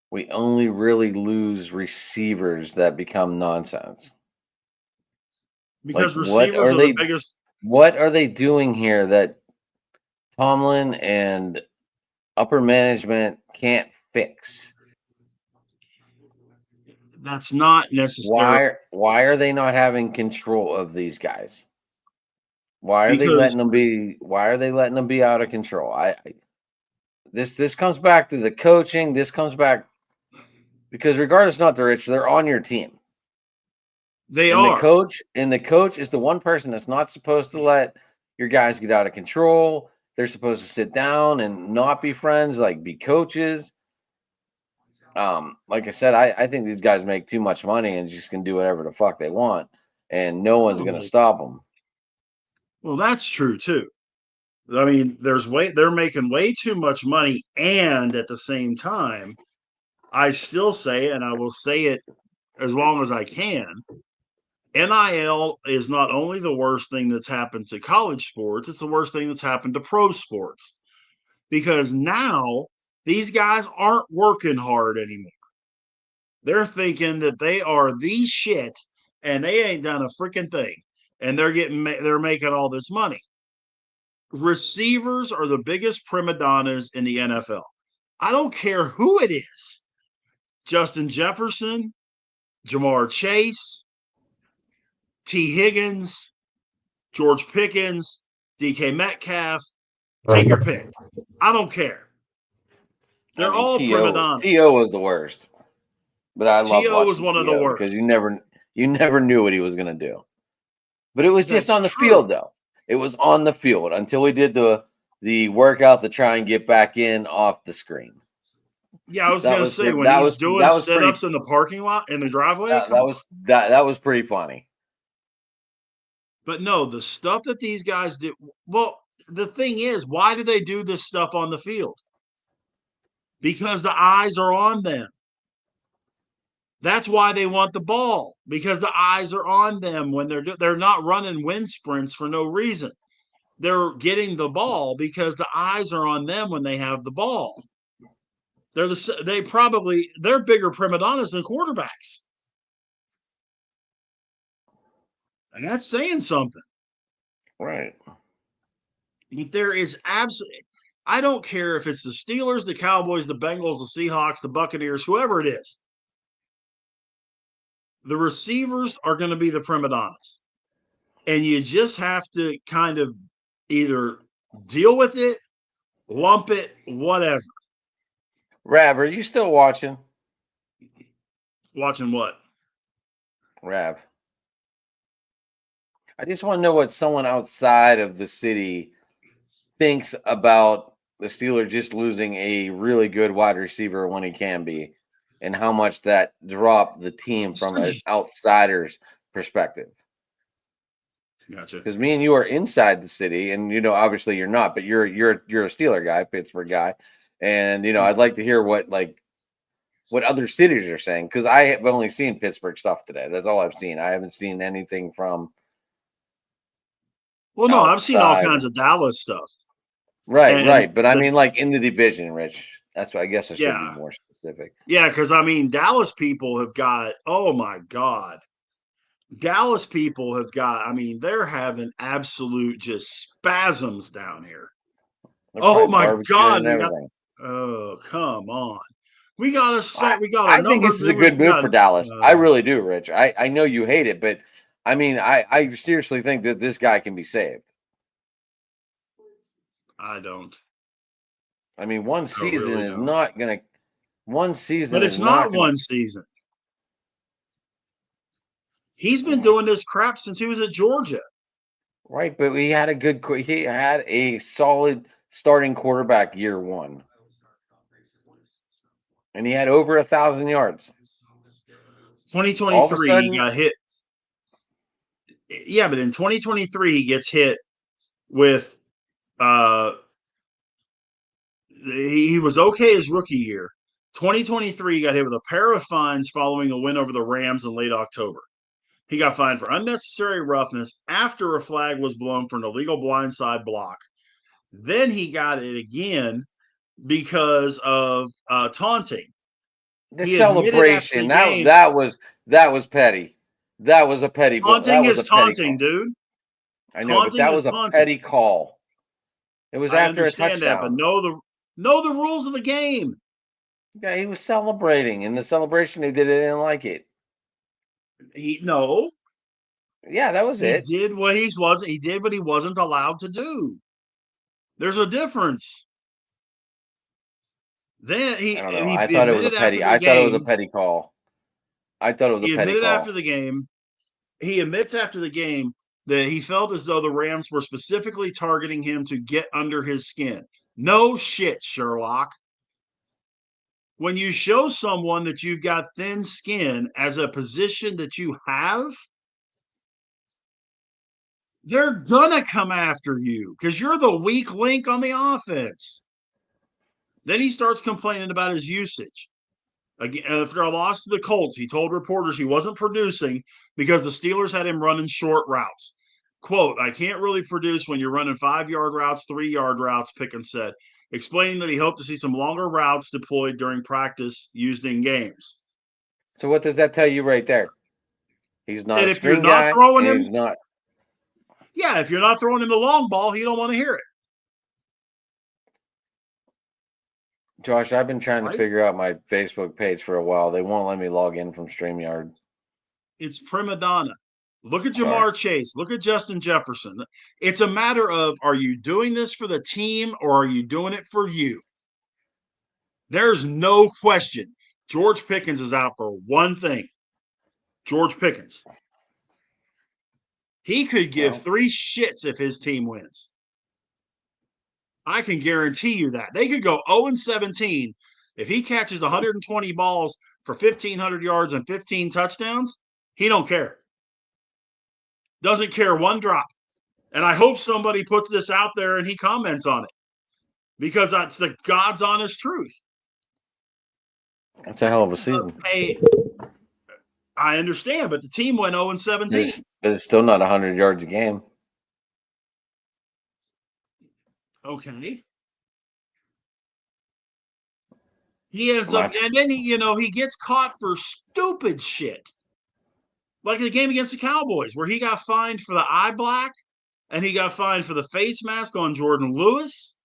we only really lose receivers that become nonsense. because What receivers are are the they biggest. what are they doing here that Tomlin and upper management can't fix? That's not necessarily Why are they not having control of these guys? Why are they because letting them be out of control? This comes back to the coaching. This comes back because regardless not the rich, they're on your team. they And are. the coach is the one person that's not supposed to let your guys get out of control. They're supposed to sit down and not be friends, like be coaches. Like I said, I think these guys make too much money and just can do whatever the fuck they want, and no one's gonna stop them. Well, that's true too. I mean, they're making way too much money, and at the same time, I still say, and I will say it as long as I can, NIL is not only the worst thing that's happened to college sports, it's the worst thing that's happened to pro sports. Because now these guys aren't working hard anymore. They're thinking that they are the shit and they ain't done a freaking thing. And they're making all this money. Receivers are the biggest prima donnas in the NFL. I don't care who it is. Justin Jefferson, Jamar Chase, T. Higgins, George Pickens, DK Metcalf, take your pick. I don't care. They're all prima donnas. T.O. was the worst. But I love T.O. was watching one of the T.O. worst. because you never knew what he was gonna do. But it was just That's on the true. field though. It was on the field until we did the workout to try and get back in off the screen. Yeah, I was That gonna was say pretty, when that he's was doing that was pretty sit-ups in the parking lot in the driveway, that, come that on. was that was pretty funny. But no, the stuff that these guys do. Well, the thing is, why do they do this stuff on the field? Because the eyes are on them. That's why they want the ball, because the eyes are on them when they're not running wind sprints for no reason. They're getting the ball because the eyes are on them when they have the ball. They're bigger prima donnas than quarterbacks. And that's saying something. Right. There is absolutely, I don't care if it's the Steelers, the Cowboys, the Bengals, the Seahawks, the Buccaneers, whoever it is. The receivers are going to be the prima donnas. And you just have to kind of either deal with it, lump it, whatever. Rav, are you still watching? Watching what? Rav. I just want to know what someone outside of the city thinks about the Steelers just losing a really good wide receiver when he can be, and how much that dropped the team from an outsider's perspective. Gotcha. Because me and you are inside the city, and obviously you're not, but you're a Steeler guy, Pittsburgh guy, and I'd like to hear what what other cities are saying, because I have only seen Pittsburgh stuff today. That's all I've seen. I haven't seen anything from Well, no, I've seen all outside. kinds of Dallas stuff. Right, right. But I the- mean, like in the division, Rich. That's what I guess I should be Yeah. more specific. Yeah, because I mean, Dallas people have got, oh my God. Dallas people have got, I mean, they're having absolute just spasms down here. They're Oh probably my barbecuing God. and everything. Oh, come on. We got a set. We got a I think number. this is a good move for Dallas. I really do, Rich. I know you hate it, but I mean, I seriously think that this guy can be saved. I don't. I mean, one season really is don't. not going to. One season But is it's not gonna, one season. He's been doing this crap since he was at Georgia. Right, but he had a solid starting quarterback year one, and he had over 1,000 yards. 2023, he got hit. Yeah, but in 2023, he gets hit with. He was okay his rookie year. 2023, he got hit with a pair of fines following a win over the Rams in late October. He got fined for unnecessary roughness after a flag was blown for an illegal blindside block. Then he got it again because of taunting. The He admitted after celebration the game, that was petty. That was a petty. taunting That was is a petty taunting, call. dude. I know, but Taunting that is was a taunting. petty call. It was I after a understand that, but touchdown. know the rules of the game. Yeah, he was celebrating. In the celebration, he didn't like it. No. Yeah, that was He it. did what he wasn't. He did what he wasn't allowed to do. There's a difference. Then he I don't know. I thought it was a admitted after petty. the I thought it was a game. petty call. I thought it was a He petty admitted call. after the game. He admits after the game that he felt as though the Rams were specifically targeting him to get under his skin. No shit, Sherlock. When you show someone that you've got thin skin as a position that you have, they're gonna come after you because you're the weak link on the offense. Then he starts complaining about his usage. Again, after a loss to the Colts, he told reporters he wasn't producing because the Steelers had him running short routes. Quote, I can't really produce when you're running 5-yard routes, 3-yard routes, Pickens said, explaining that he hoped to see some longer routes deployed during practice used in games. So what does that tell you right there? He's not And a if you're screen not guy. throwing And him, he's not. yeah, if you're not throwing him the long ball, he don't want to hear it. Josh, I've been trying Right? to figure out my Facebook page for a while. They won't let me log in from StreamYard. It's prima donna. Look at Sorry. Jamar Chase. Look at Justin Jefferson. It's a matter of, are you doing this for the team or are you doing it for you? There's no question. George Pickens is out for one thing. George Pickens. He could give 3 shits if his team wins. I can guarantee you that. They could go 0-17 if he catches 120 balls for 1,500 yards and 15 touchdowns. He don't care. Doesn't care one drop. And I hope somebody puts this out there and he comments on it because that's the God's honest truth. That's a hell of a season. Hey, I understand, but the team went 0-17. But it's still not 100 yards a game. Okay. He ends up, and then he gets caught for stupid shit. Like the game against the Cowboys, where he got fined for the eye black and he got fined for the face mask on Jordan Lewis.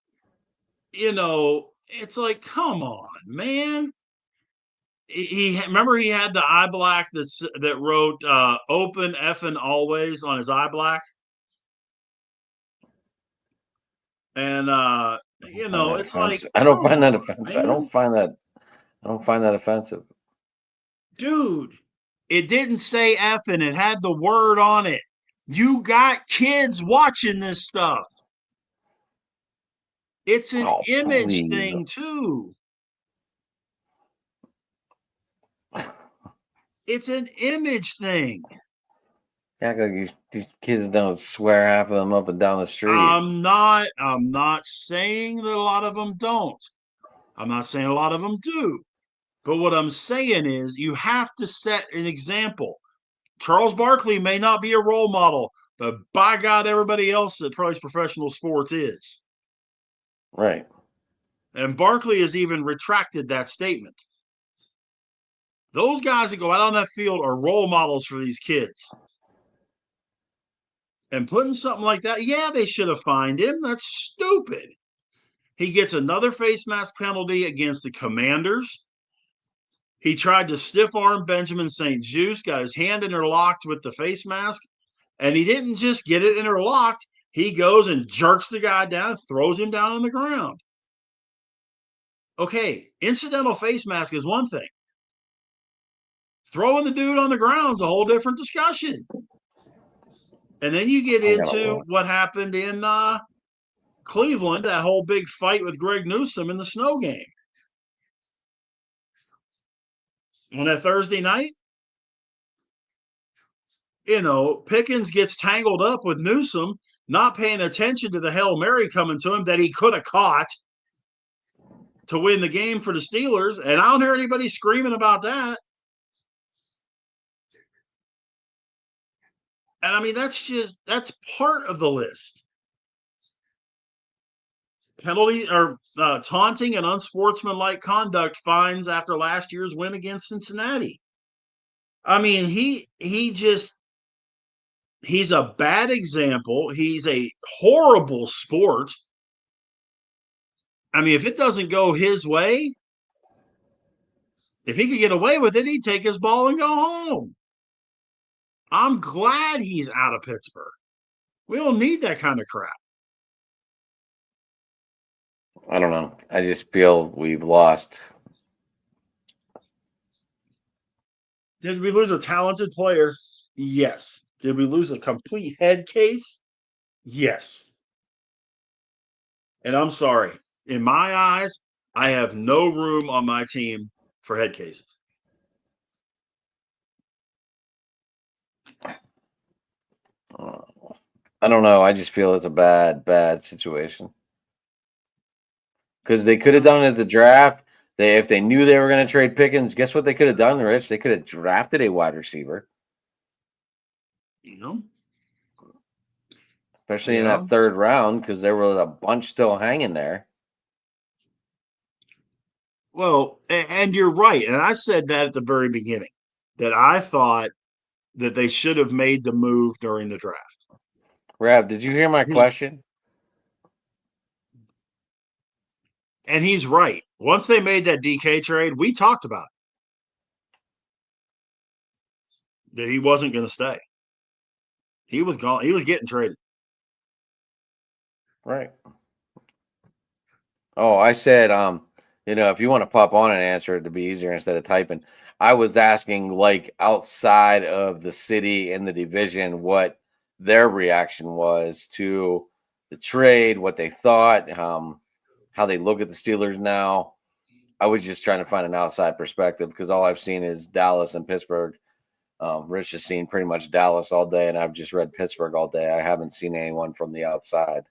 It's like, come on, man. Remember he had the eye black that wrote open effing always on his eye black. And it's like, I don't find that offensive. Man. I don't find that offensive. Dude, it didn't say effing, it had the word on it. You got kids watching this stuff. It's an image thing too. It's an image thing. Act like these kids don't swear half of them up and down the street. I'm not saying that a lot of them don't. I'm not saying a lot of them do. But what I'm saying is you have to set an example. Charles Barkley may not be a role model, but by God, everybody else that plays professional sports is. Right. And Barkley has even retracted that statement. Those guys that go out on that field are role models for these kids. And putting something like that, yeah, they should have fined him. That's stupid. He gets another face mask penalty against the Commanders. He tried to stiff arm Benjamin St. Juste, got his hand interlocked with the face mask, and he didn't just get it interlocked. He goes and jerks the guy down, throws him down on the ground. Okay, incidental face mask is one thing. Throwing the dude on the ground is a whole different discussion. And then you get into what happened in Cleveland, that whole big fight with Greg Newsome in the snow game. On that Thursday night, Pickens gets tangled up with Newsome, not paying attention to the Hail Mary coming to him that he could have caught to win the game for the Steelers. And I don't hear anybody screaming about that. And I mean, that's part of the list. Penalty or taunting and unsportsmanlike conduct fines after last year's win against Cincinnati. I mean, he's a bad example. He's a horrible sport. I mean, if it doesn't go his way, if he could get away with it, he'd take his ball and go home. I'm glad he's out of Pittsburgh. We don't need that kind of crap. I don't know. I just feel we've lost. Did we lose a talented player? Yes. Did we lose a complete head case? Yes. And I'm sorry. In my eyes, I have no room on my team for head cases. I don't know. I just feel it's a bad situation. Because they could have done it at the draft. If they knew they were going to trade Pickens, guess what they could have done, Rich? They could have drafted a wide receiver. Especially in that third round, because there was a bunch still hanging there. Well, and you're right. And I said that at the very beginning, that I thought that they should have made the move during the draft. Rav, did you hear my question? And he's right. Once they made that DK trade, we talked about it, that he wasn't going to stay. He was gone. He was getting traded. Right. Oh, I said, if you want to pop on and answer it to be easier instead of typing, I was asking, like, outside of the city and the division, what their reaction was to the trade, what they thought, how they look at the Steelers now. I was just trying to find an outside perspective because all I've seen is Dallas and Pittsburgh. Rich has seen pretty much Dallas all day, and I've just read Pittsburgh all day. I haven't seen anyone from the outside.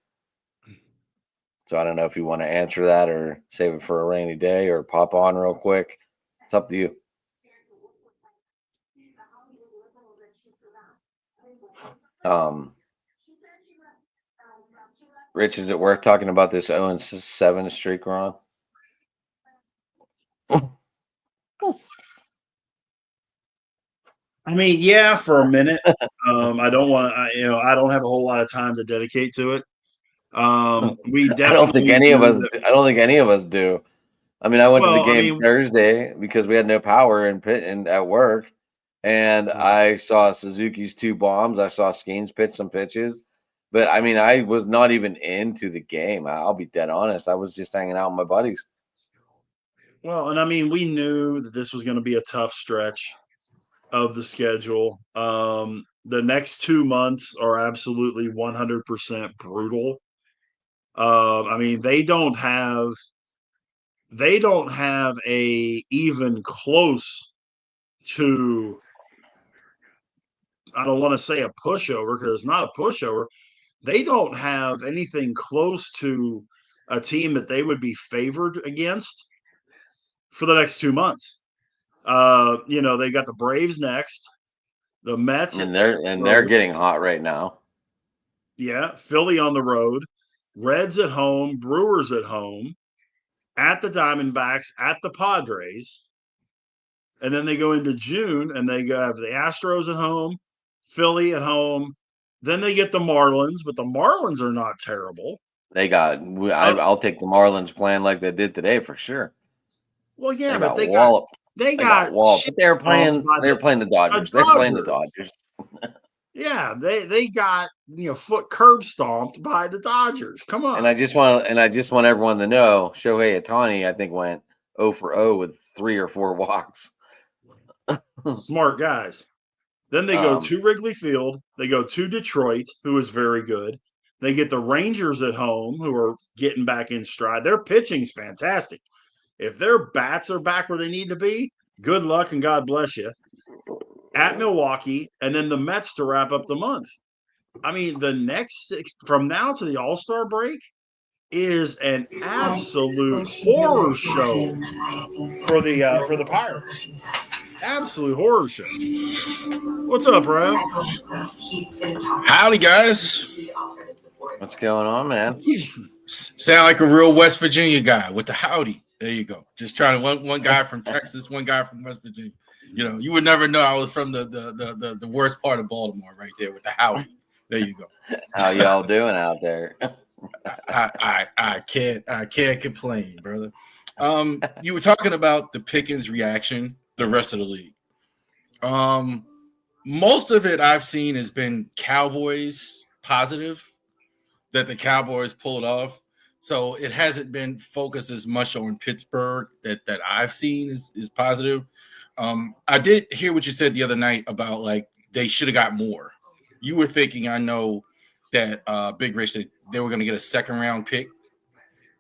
So I don't know if you want to answer that or save it for a rainy day or pop on real quick. It's up to you. Rich, is it worth talking about this 0-7 streak we're on? I mean, yeah, for a minute. I don't want to. I don't have a whole lot of time to dedicate to it. We definitely. I don't think any of us. I don't think any of us do. I mean, I went to the game Thursday because we had no power and at work, and I saw Suzuki's 2 bombs. I saw Skeens pitch some pitches, but I mean, I was not even into the game. I'll be dead honest. I was just hanging out with my buddies. Well, and I mean, we knew that this was going to be a tough stretch of the schedule. The next 2 months are absolutely 100% brutal. I mean, they don't have a even close to, I don't want to say a pushover because it's not a pushover. They don't have anything close to a team that they would be favored against for the next 2 months. They got the Braves next, the Mets, And they're getting hot right now. yeah, Philly on the road, Reds at home, Brewers at home, at the Diamondbacks, at the Padres. And then they go into June and they have the Astros at home, Philly at home. Then they get the Marlins, but the Marlins are not terrible. I'll take the Marlins playing like they did today for sure. Well, yeah, They but got they got walloped. they They got got walloped. But they were playing the Dodgers. They're playing the Dodgers. Yeah, they got foot curb stomped by the Dodgers. Come on. And I just want everyone to know Shohei Ohtani, I think, went 0 for 0 with 3 or 4 walks. Smart guys. Then they go to Wrigley Field. They go to Detroit, who is very good. They get the Rangers at home, who are getting back in stride. Their pitching's fantastic. If their bats are back where they need to be, good luck and God bless you. At Milwaukee, and then the Mets to wrap up the month. I mean, the next 6 from now to the All-Star break is an absolute horror show for the Pirates. Absolute horror show. What's up, Rev? Howdy, guys. What's going on, man? Sound like a real West Virginia guy with the howdy. There you go. Just trying to one guy from Texas, one guy from West Virginia. You would never know I was from the worst part of Baltimore right there with the howdy. There you go. How y'all doing out there? I can't complain, brother. You were talking about the Pickens reaction, the rest of the league. Most of it I've seen has been Cowboys positive, that the Cowboys pulled off. So it hasn't been focused as much on Pittsburgh that I've seen is positive. I did hear what you said the other night about like they should have got more. You were thinking, I know that Big Rich, that they were going to get a second round pick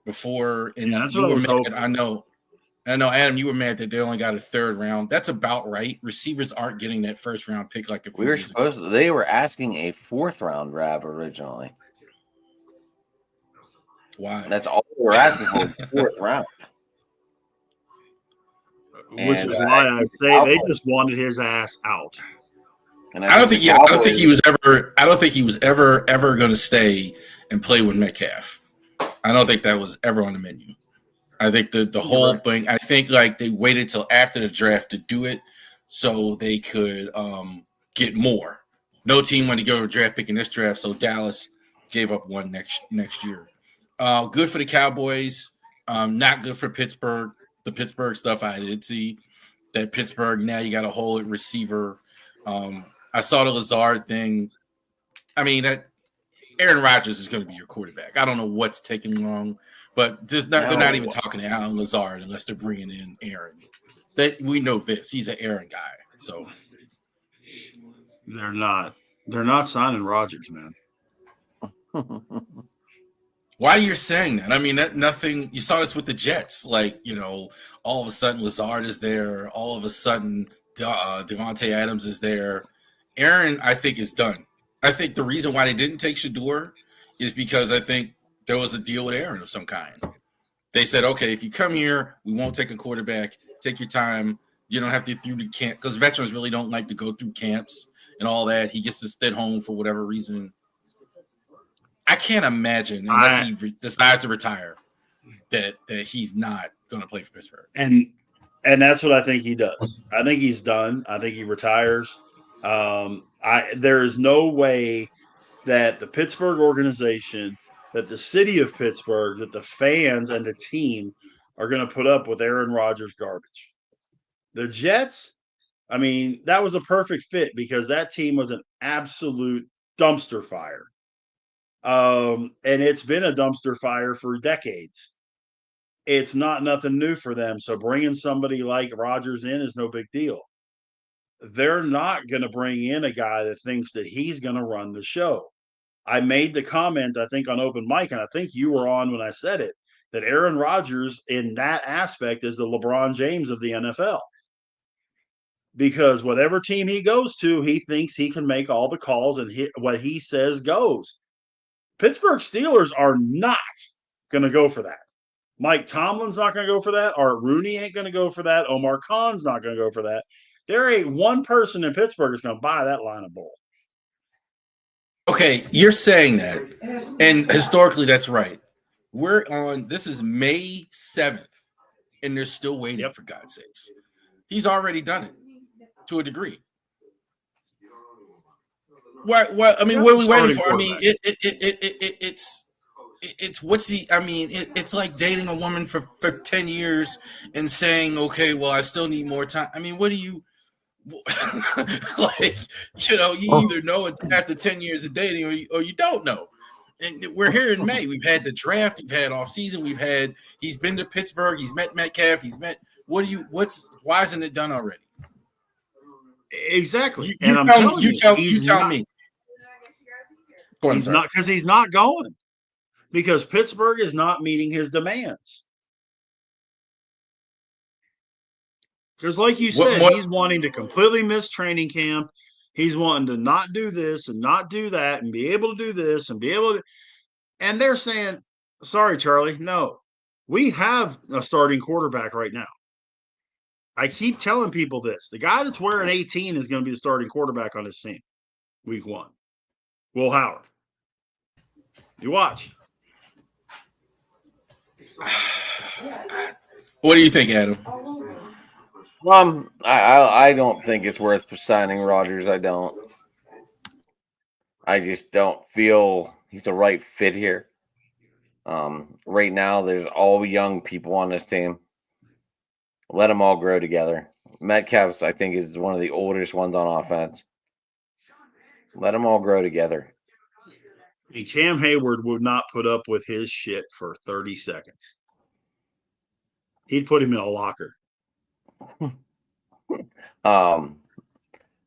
before, and that's you what I were was mad. hoping. I know, Adam, you were mad that they only got a third round. That's about right. Receivers aren't getting that first round pick like a few years ago. They were asking a 4th round grab originally. Why? That's all they were asking for, 4th round. Which is why I say they just wanted his ass out. And I don't think he was ever going to stay and play with Metcalf. I don't think that was ever on the menu. I think the whole thing. I think like they waited till after the draft to do it so they could get more. No team wanted to go to a draft pick in this draft, so Dallas gave up one next year. Good for the Cowboys. Not good for Pittsburgh. The Pittsburgh stuff I did see that Pittsburgh now you got a hole at receiver. I saw the Lazard thing. I mean, that Aaron Rodgers is going to be your quarterback. I don't know what's taking long, but they're not even talking to Alan Lazard unless they're bringing in Aaron. We know this. He's an Aaron guy. So they're not signing Rodgers, man. Why you're saying that? I mean, nothing. You saw this with the Jets. Like, all of a sudden Lazard is there. All of a sudden Devontae Adams is there. Aaron, I think, is done. I think the reason why they didn't take Shador is because I think there was a deal with Aaron of some kind. They said, okay, if you come here, we won't take a quarterback. Take your time. You don't have to through the camp because veterans really don't like to go through camps and all that. He gets to stay home for whatever reason. I can't imagine unless he decides to retire that he's not going to play for Pittsburgh. And that's what I think he does. I think he's done. I think he retires. There is no way that the Pittsburgh organization, that the city of Pittsburgh, that the fans and the team are going to put up with Aaron Rodgers garbage. The Jets, I mean, that was a perfect fit because that team was an absolute dumpster fire. And it's been a dumpster fire for decades. It's not nothing new for them. So bringing somebody like Rodgers in is no big deal. They're not going to bring in a guy that thinks that he's going to run the show. I made the comment, I think, on open mic, and I think you were on when I said it, that Aaron Rodgers in that aspect is the LeBron James of the NFL. Because whatever team he goes to, he thinks he can make all the calls and hit what he says goes. Pittsburgh Steelers are not going to go for that. Mike Tomlin's not going to go for that. Art Rooney ain't going to go for that. Omar Khan's not going to go for that. There ain't one person in Pittsburgh that's going to buy that line of bull. Okay, you're saying that, and historically, that's right. This is May 7th, and they're still waiting, for God's sakes. He's already done it to a degree. What are we waiting for? I mean, it's like dating a woman for 10 years and saying, okay, well, I still need more time. I mean, what do you like? You either know it after 10 years of dating or you don't know. And we're here in May. We've had the draft, we've had off season, he's been to Pittsburgh, he's met Metcalf, why isn't it done already? Exactly. You tell me. He's not, because he's not going, because Pittsburgh is not meeting his demands. Because, like you said, he's wanting to completely miss training camp. He's wanting to not do this and not do that and be able to do this and be able to. And they're saying, sorry, Charlie, no, we have a starting quarterback right now. I keep telling people this. The guy that's wearing 18 is going to be the starting quarterback on his team week 1. Will Howard. You watch. What do you think, Adam? I don't think it's worth signing Rodgers. I don't. I just don't feel he's the right fit here. Right now, there's all young people on this team. Let them all grow together. Metcalf, I think, is one of the oldest ones on offense. Let them all grow together. Cam Hayward would not put up with his shit for 30 seconds. He'd put him in a locker.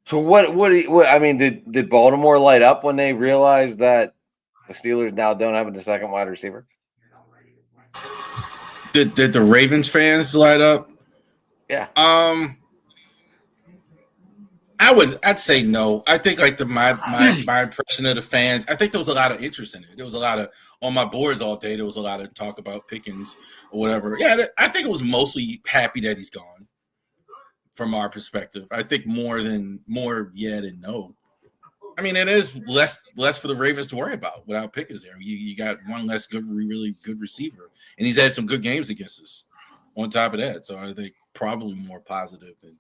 So what I mean, did Baltimore light up when they realized that the Steelers now don't have a second wide receiver? Did the Ravens fans light up? Yeah. I'd say no. I think like my impression of the fans, I think there was a lot of interest in it. There was a lot of on my boards all day. There was a lot of talk about Pickens or whatever. Yeah, I think it was mostly happy that he's gone. From our perspective, I think more than no. I mean, it is less for the Ravens to worry about without Pickens there. You got one less really good receiver, and he's had some good games against us. On top of that, so I think probably more positive than.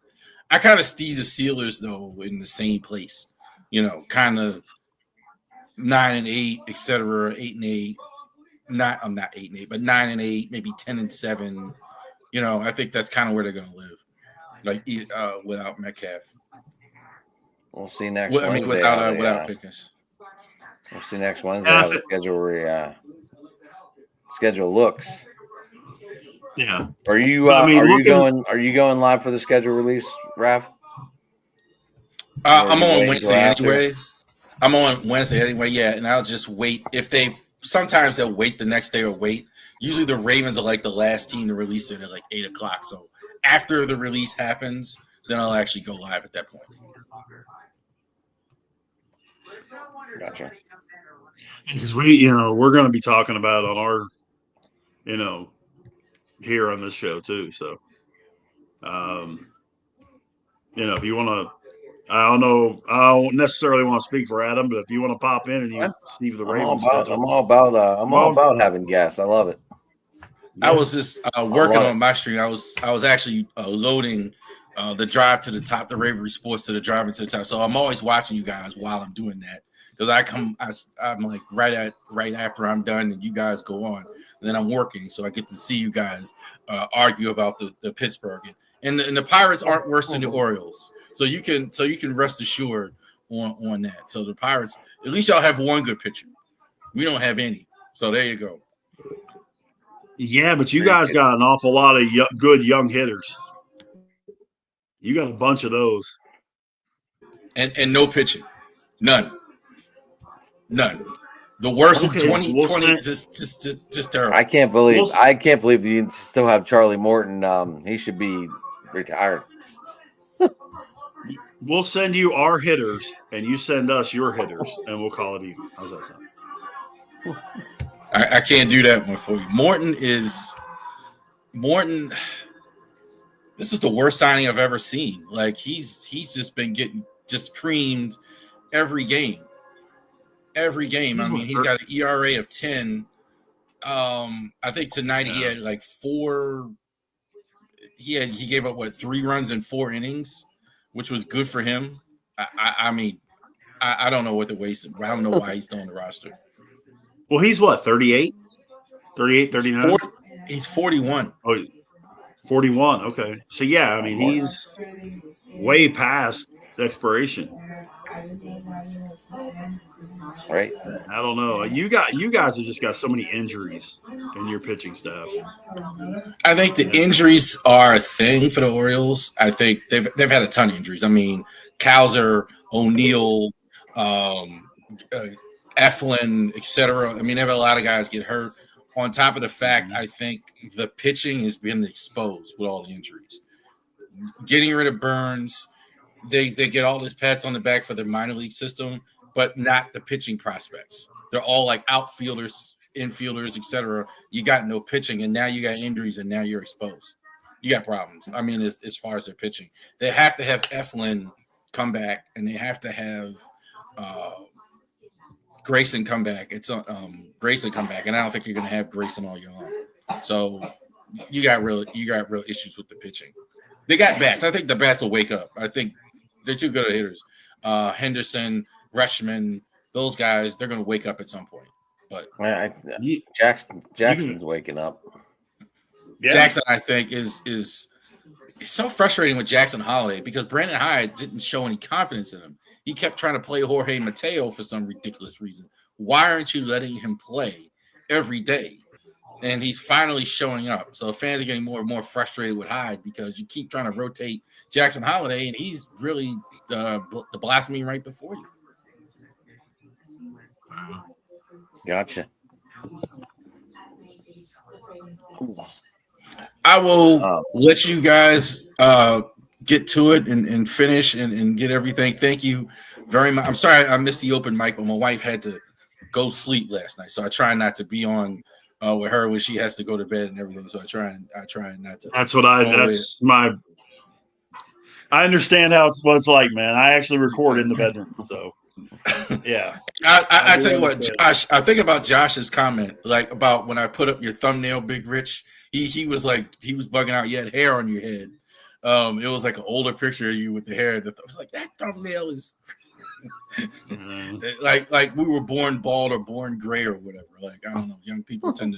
I kind of see the Steelers though in the same place, kind of 9-8, etc. 8-8. I'm not 8-8, but 9-8, maybe 10-7. I think that's kind of where they're going to live. Like without Metcalf, we'll see next Wednesday. I mean, without Pickens, we'll see next Wednesday how the schedule looks. Yeah. Are you going live for the schedule release, Raph? I'm on Wednesday anyway. I'm on Wednesday anyway. Yeah, and I'll just wait. Sometimes they'll wait the next day or wait. Usually the Ravens are like the last team to release it at like 8:00. So. After the release happens, then I'll actually go live at that point. Gotcha. Because we're going to be talking about on our, here on this show too. So, if you want to, I don't necessarily want to speak for Adam, but if you want to pop in and you see the Ravens schedule, I'm all about having guests. I love it. I was just working on my stream. I was actually loading the drive to the top, the Ravery Sports to the driving to the top. So I'm always watching you guys while I'm doing that because I'm like right after I'm done and you guys go on, and then I'm working, so I get to see you guys argue about the Pittsburgh and the Pirates aren't worse than the Orioles, so you can rest assured on that. So the Pirates, at least y'all have one good pitcher. We don't have any, so there you go. Yeah, but you guys got an awful lot of good young hitters. You got a bunch of those. And no pitching. None. The worst in 2020 just terrible. I can't believe you still have Charlie Morton. He should be retired. We'll send you our hitters and you send us your hitters and we'll call it even. How's that sound? I can't do that one for you. Morton is Morton, this is the worst signing I've ever seen. Like he's just been getting just creamed every game. Every game. I mean, he's got an ERA of 10. I think tonight he had like 4. He gave up 3 runs in 4 innings, which was good for him. I mean, I don't know what the waste. I don't know why he's still on the roster. Well, he's what, 38? 38, 39? He's 41. Oh, 41. Okay. So, yeah, I mean, he's way past expiration. Right. I don't know. You guys have just got so many injuries in your pitching staff. I think the injuries are a thing for the Orioles. I think they've had a ton of injuries. I mean, Kowser, O'Neill, Eflin, etc. I mean, they have a lot of guys get hurt. On top of the fact, I think the pitching has been exposed with all the injuries. Getting rid of Burns, they get all these pats on the back for their minor league system, but not the pitching prospects. They're all like outfielders, infielders, etc. You got no pitching, and now you got injuries, and now you're exposed. You got problems. I mean, as far as their pitching, they have to have Eflin come back, and they have to have Grayson come back. It's Grayson come back, and I don't think you're going to have Grayson all year long. So you got real issues with the pitching. They got bats. I think the bats will wake up. I think they're too good at hitters. Henderson, Reshman, those guys, they're going to wake up at some point. But Jackson's waking up. Yeah. Jackson, I think, is it's so frustrating with Jackson Holiday because Brandon Hyde didn't show any confidence in him. He kept trying to play Jorge Mateo for some ridiculous reason. Why aren't you letting him play every day? And he's finally showing up. So fans are getting more and more frustrated with Hyde because you keep trying to rotate Jackson Holiday, and he's really the blasphemy right before you. Gotcha. I will let you guys get to it and finish and get everything. Thank you very much. I'm sorry I missed the open mic, but my wife had to go sleep last night, so I try not to be on with her when she has to go to bed and everything. So I try not to. I understand what it's like, man. I actually record in the bedroom, so yeah. I tell you what, Josh. I think about Josh's comment, like about when I put up your thumbnail, Big Rich. He was bugging out. You had hair on your head. It was like an older picture of you with the hair. I was like, that thumbnail is like we were born bald or born gray or whatever. Like I don't know. Young people tend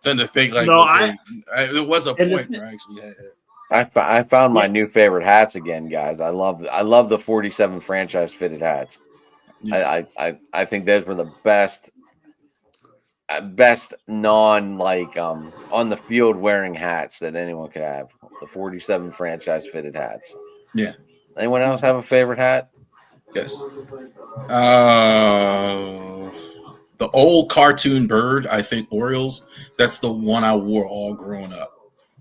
to think like there was a point where I actually had hair. I found my new favorite hats again, guys. I love the 47 franchise fitted hats. Yeah. I think those were the best non on the field wearing hats that anyone could have. The 47 franchise fitted hats. Yeah. Anyone else have a favorite hat? Yes. The old cartoon bird, I think Orioles. That's the one I wore all growing up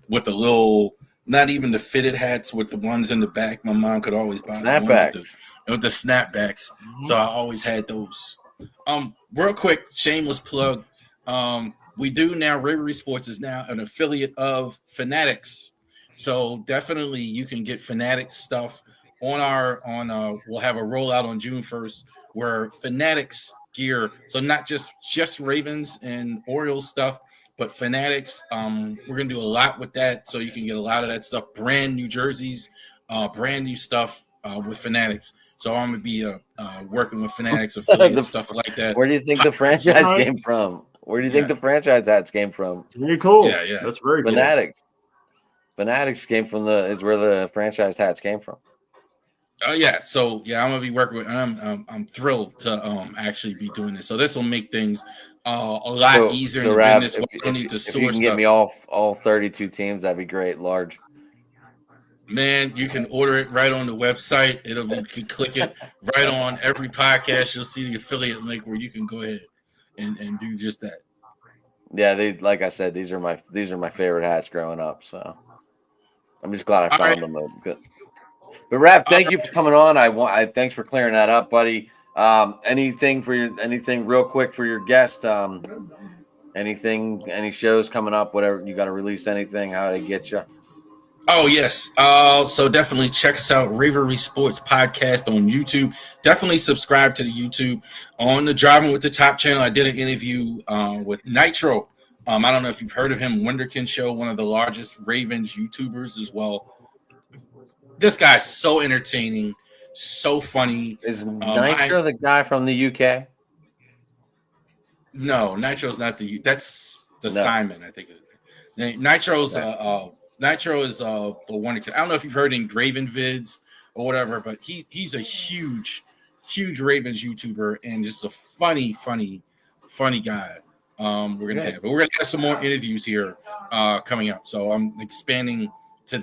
with the little. Not even the fitted hats with the ones in the back. My mom could always buy snapbacks. With the snapbacks. So I always had those. Real quick, shameless plug. We do now. Rivalry Sports is now an affiliate of Fanatics. So definitely you can get Fanatics stuff on we'll have a rollout on June 1st where Fanatics gear. So not just Ravens and Orioles stuff. But Fanatics, we're going to do a lot with that, so you can get a lot of that stuff. Brand new jerseys, brand new stuff with Fanatics. So I'm going to be working with Fanatics affiliates, stuff like that. Where do you think the franchise came from? Where do you think the franchise hats came from? Very cool. Yeah. That's very cool. Fanatics came from is where the franchise hats came from. Yeah. So yeah, I'm gonna be working with. I'm thrilled to actually be doing this. So this will make things a lot easier in the business. If you can get me all 32 teams, that'd be great. Large. Man, you can order it right on the website. You can click it right on every podcast. You'll see the affiliate link where you can go ahead and do just that. Yeah, like I said, these are my favorite hats growing up. So I'm just glad I found them. But Raph, thank you for coming on. Thanks for clearing that up, buddy. Anything real quick for your guest? Anything, any shows coming up? Whatever you got to release, anything? How they get you? Oh yes. So definitely check us out, Ravery Sports Podcast on YouTube. Definitely subscribe to the YouTube. On the Driving with the Top channel, I did an interview with Nitro. I don't know if you've heard of him, Wunderkind Show, one of the largest Ravens YouTubers as well. This guy's so entertaining, so funny. Is Nitro the guy from the UK? No, Nitro's not that's the No. Simon, I think. Nitro's Nitro is the one. I don't know if you've heard Engraven Vids or whatever, but he's a huge Ravens YouTuber and just a funny guy. We're gonna have some more interviews here coming up, so I'm expanding into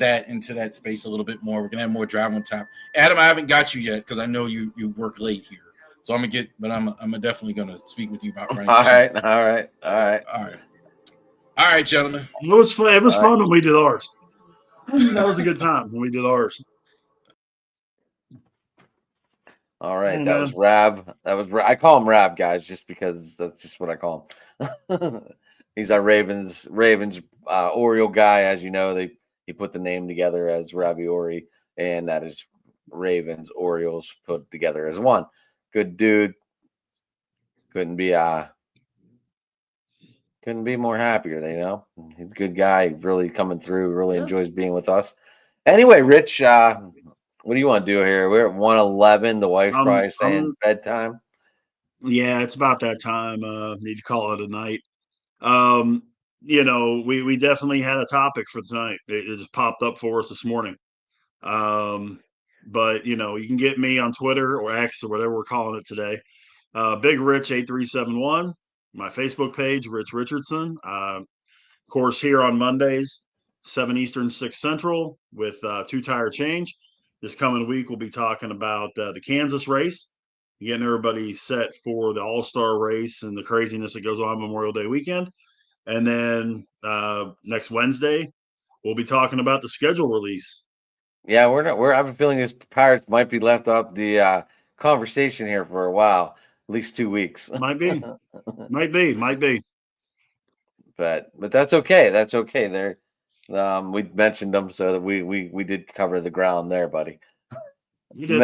that space a little bit more. We're gonna have more Drive on Top. Adam, I haven't got you yet because I know you work late here, so I'm definitely gonna speak with you about running. All right, gentlemen. It was fun. It was fun when we did ours. That was a good time when we did ours. All right, that was Rab. I call him Rab, guys, just because that's just what I call him. He's our Ravens Oriole guy, as you know. He put the name together as Raviori, and that is Ravens Orioles put together as one. Good dude. Couldn't be more happier, you know. He's a good guy, really coming through, really enjoys being with us. Anyway, Rich, what do you want to do here? We're at 1:11. The wife's probably saying bedtime. Yeah, it's about that time. Need to call it a night. We definitely had a topic for tonight. It just popped up for us this morning. But you can get me on Twitter or X or whatever we're calling it today. Big Rich 8371. My Facebook page, Rich Richardson. Of course, here on Mondays, 7 Eastern, 6 Central, with Two Tire Change. This coming week, we'll be talking about the Kansas race, getting everybody set for the All-Star race and the craziness that goes on Memorial Day weekend. And then next Wednesday, we'll be talking about the schedule release. Yeah, I have a feeling this Pirates might be left off the conversation here for a while, at least 2 weeks. Might be. But that's okay. That's okay. There, we mentioned them, so that we did cover the ground there, buddy. You did.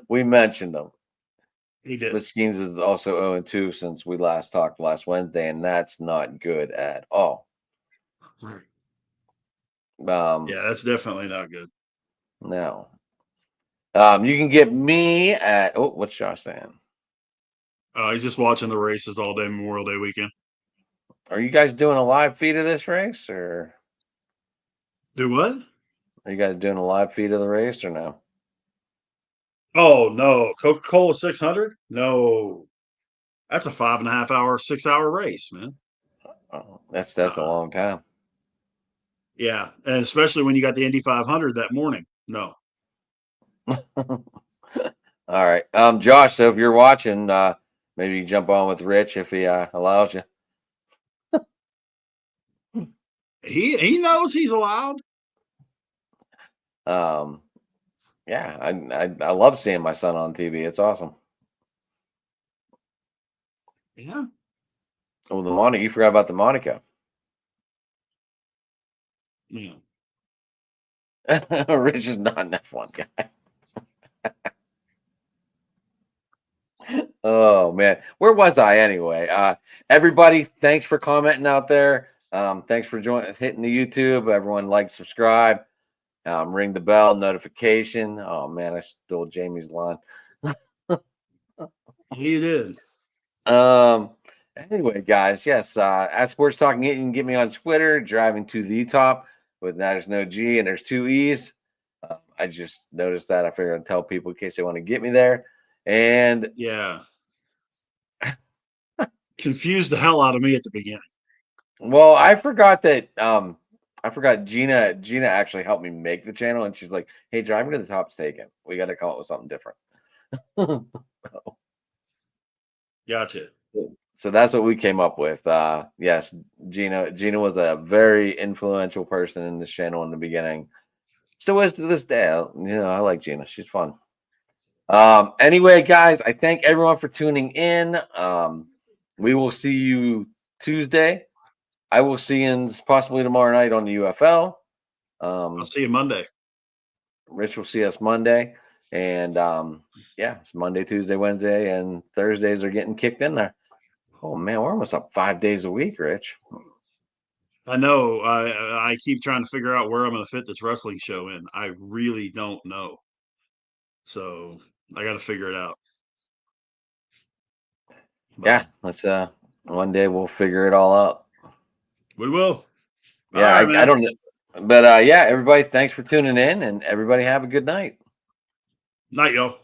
We mentioned them. He did. But Skeens is also 0-2 since we last talked last Wednesday, and that's not good at all. Yeah, that's definitely not good. No. You can get me at what's Josh saying? He's just watching the races all day Memorial Day weekend. Are you guys doing a live feed of this race, or do what? Are you guys doing a live feed of the race, or no? Oh no, Coca-Cola 600? No, that's a 5.5 hour, 6 hour race, man. Oh, that's a long time. Yeah, and especially when you got the Indy 500 that morning. No. All right, Josh. So if you're watching, maybe you jump on with Rich if he allows you. He knows he's allowed. Yeah, I love seeing my son on TV. It's awesome. Yeah. Oh, the Monaco. You forgot about the Monaco. Yeah. Rich is not an F1 guy. Oh man, where was I anyway? Everybody, thanks for commenting out there. Thanks for hitting the YouTube. Everyone, like, subscribe, ring the bell, notification. Oh man, I stole Jamie's line. He did. Anyway, guys, yes, at Sports Talking, you can get me on Twitter, Driving to the Top, with there's no G and there's 2 E's. I just noticed that. I figured I'd tell people in case they want to get me there. And yeah, confused the hell out of me at the beginning. Well, I forgot that. I forgot Gina actually helped me make the channel, and she's like, "Hey, Driving to the Top's taken. We got to call it with something different." Gotcha. So that's what we came up with. Yes, Gina was a very influential person in this channel in the beginning. Still is to this day. I like Gina. She's fun. Anyway, guys, I thank everyone for tuning in. We will see you Tuesday. I will see you possibly tomorrow night on the UFL. I'll see you Monday. Rich will see us Monday. And it's Monday, Tuesday, Wednesday, and Thursdays are getting kicked in there. Oh man, we're almost up 5 days a week, Rich. I know. I keep trying to figure out where I'm going to fit this wrestling show in. I really don't know. So I got to figure it out. But Yeah, let's one day we'll figure it all out. we will. Yeah, All right, I don't know. But everybody, thanks for tuning in, and everybody have a good night. Night, y'all.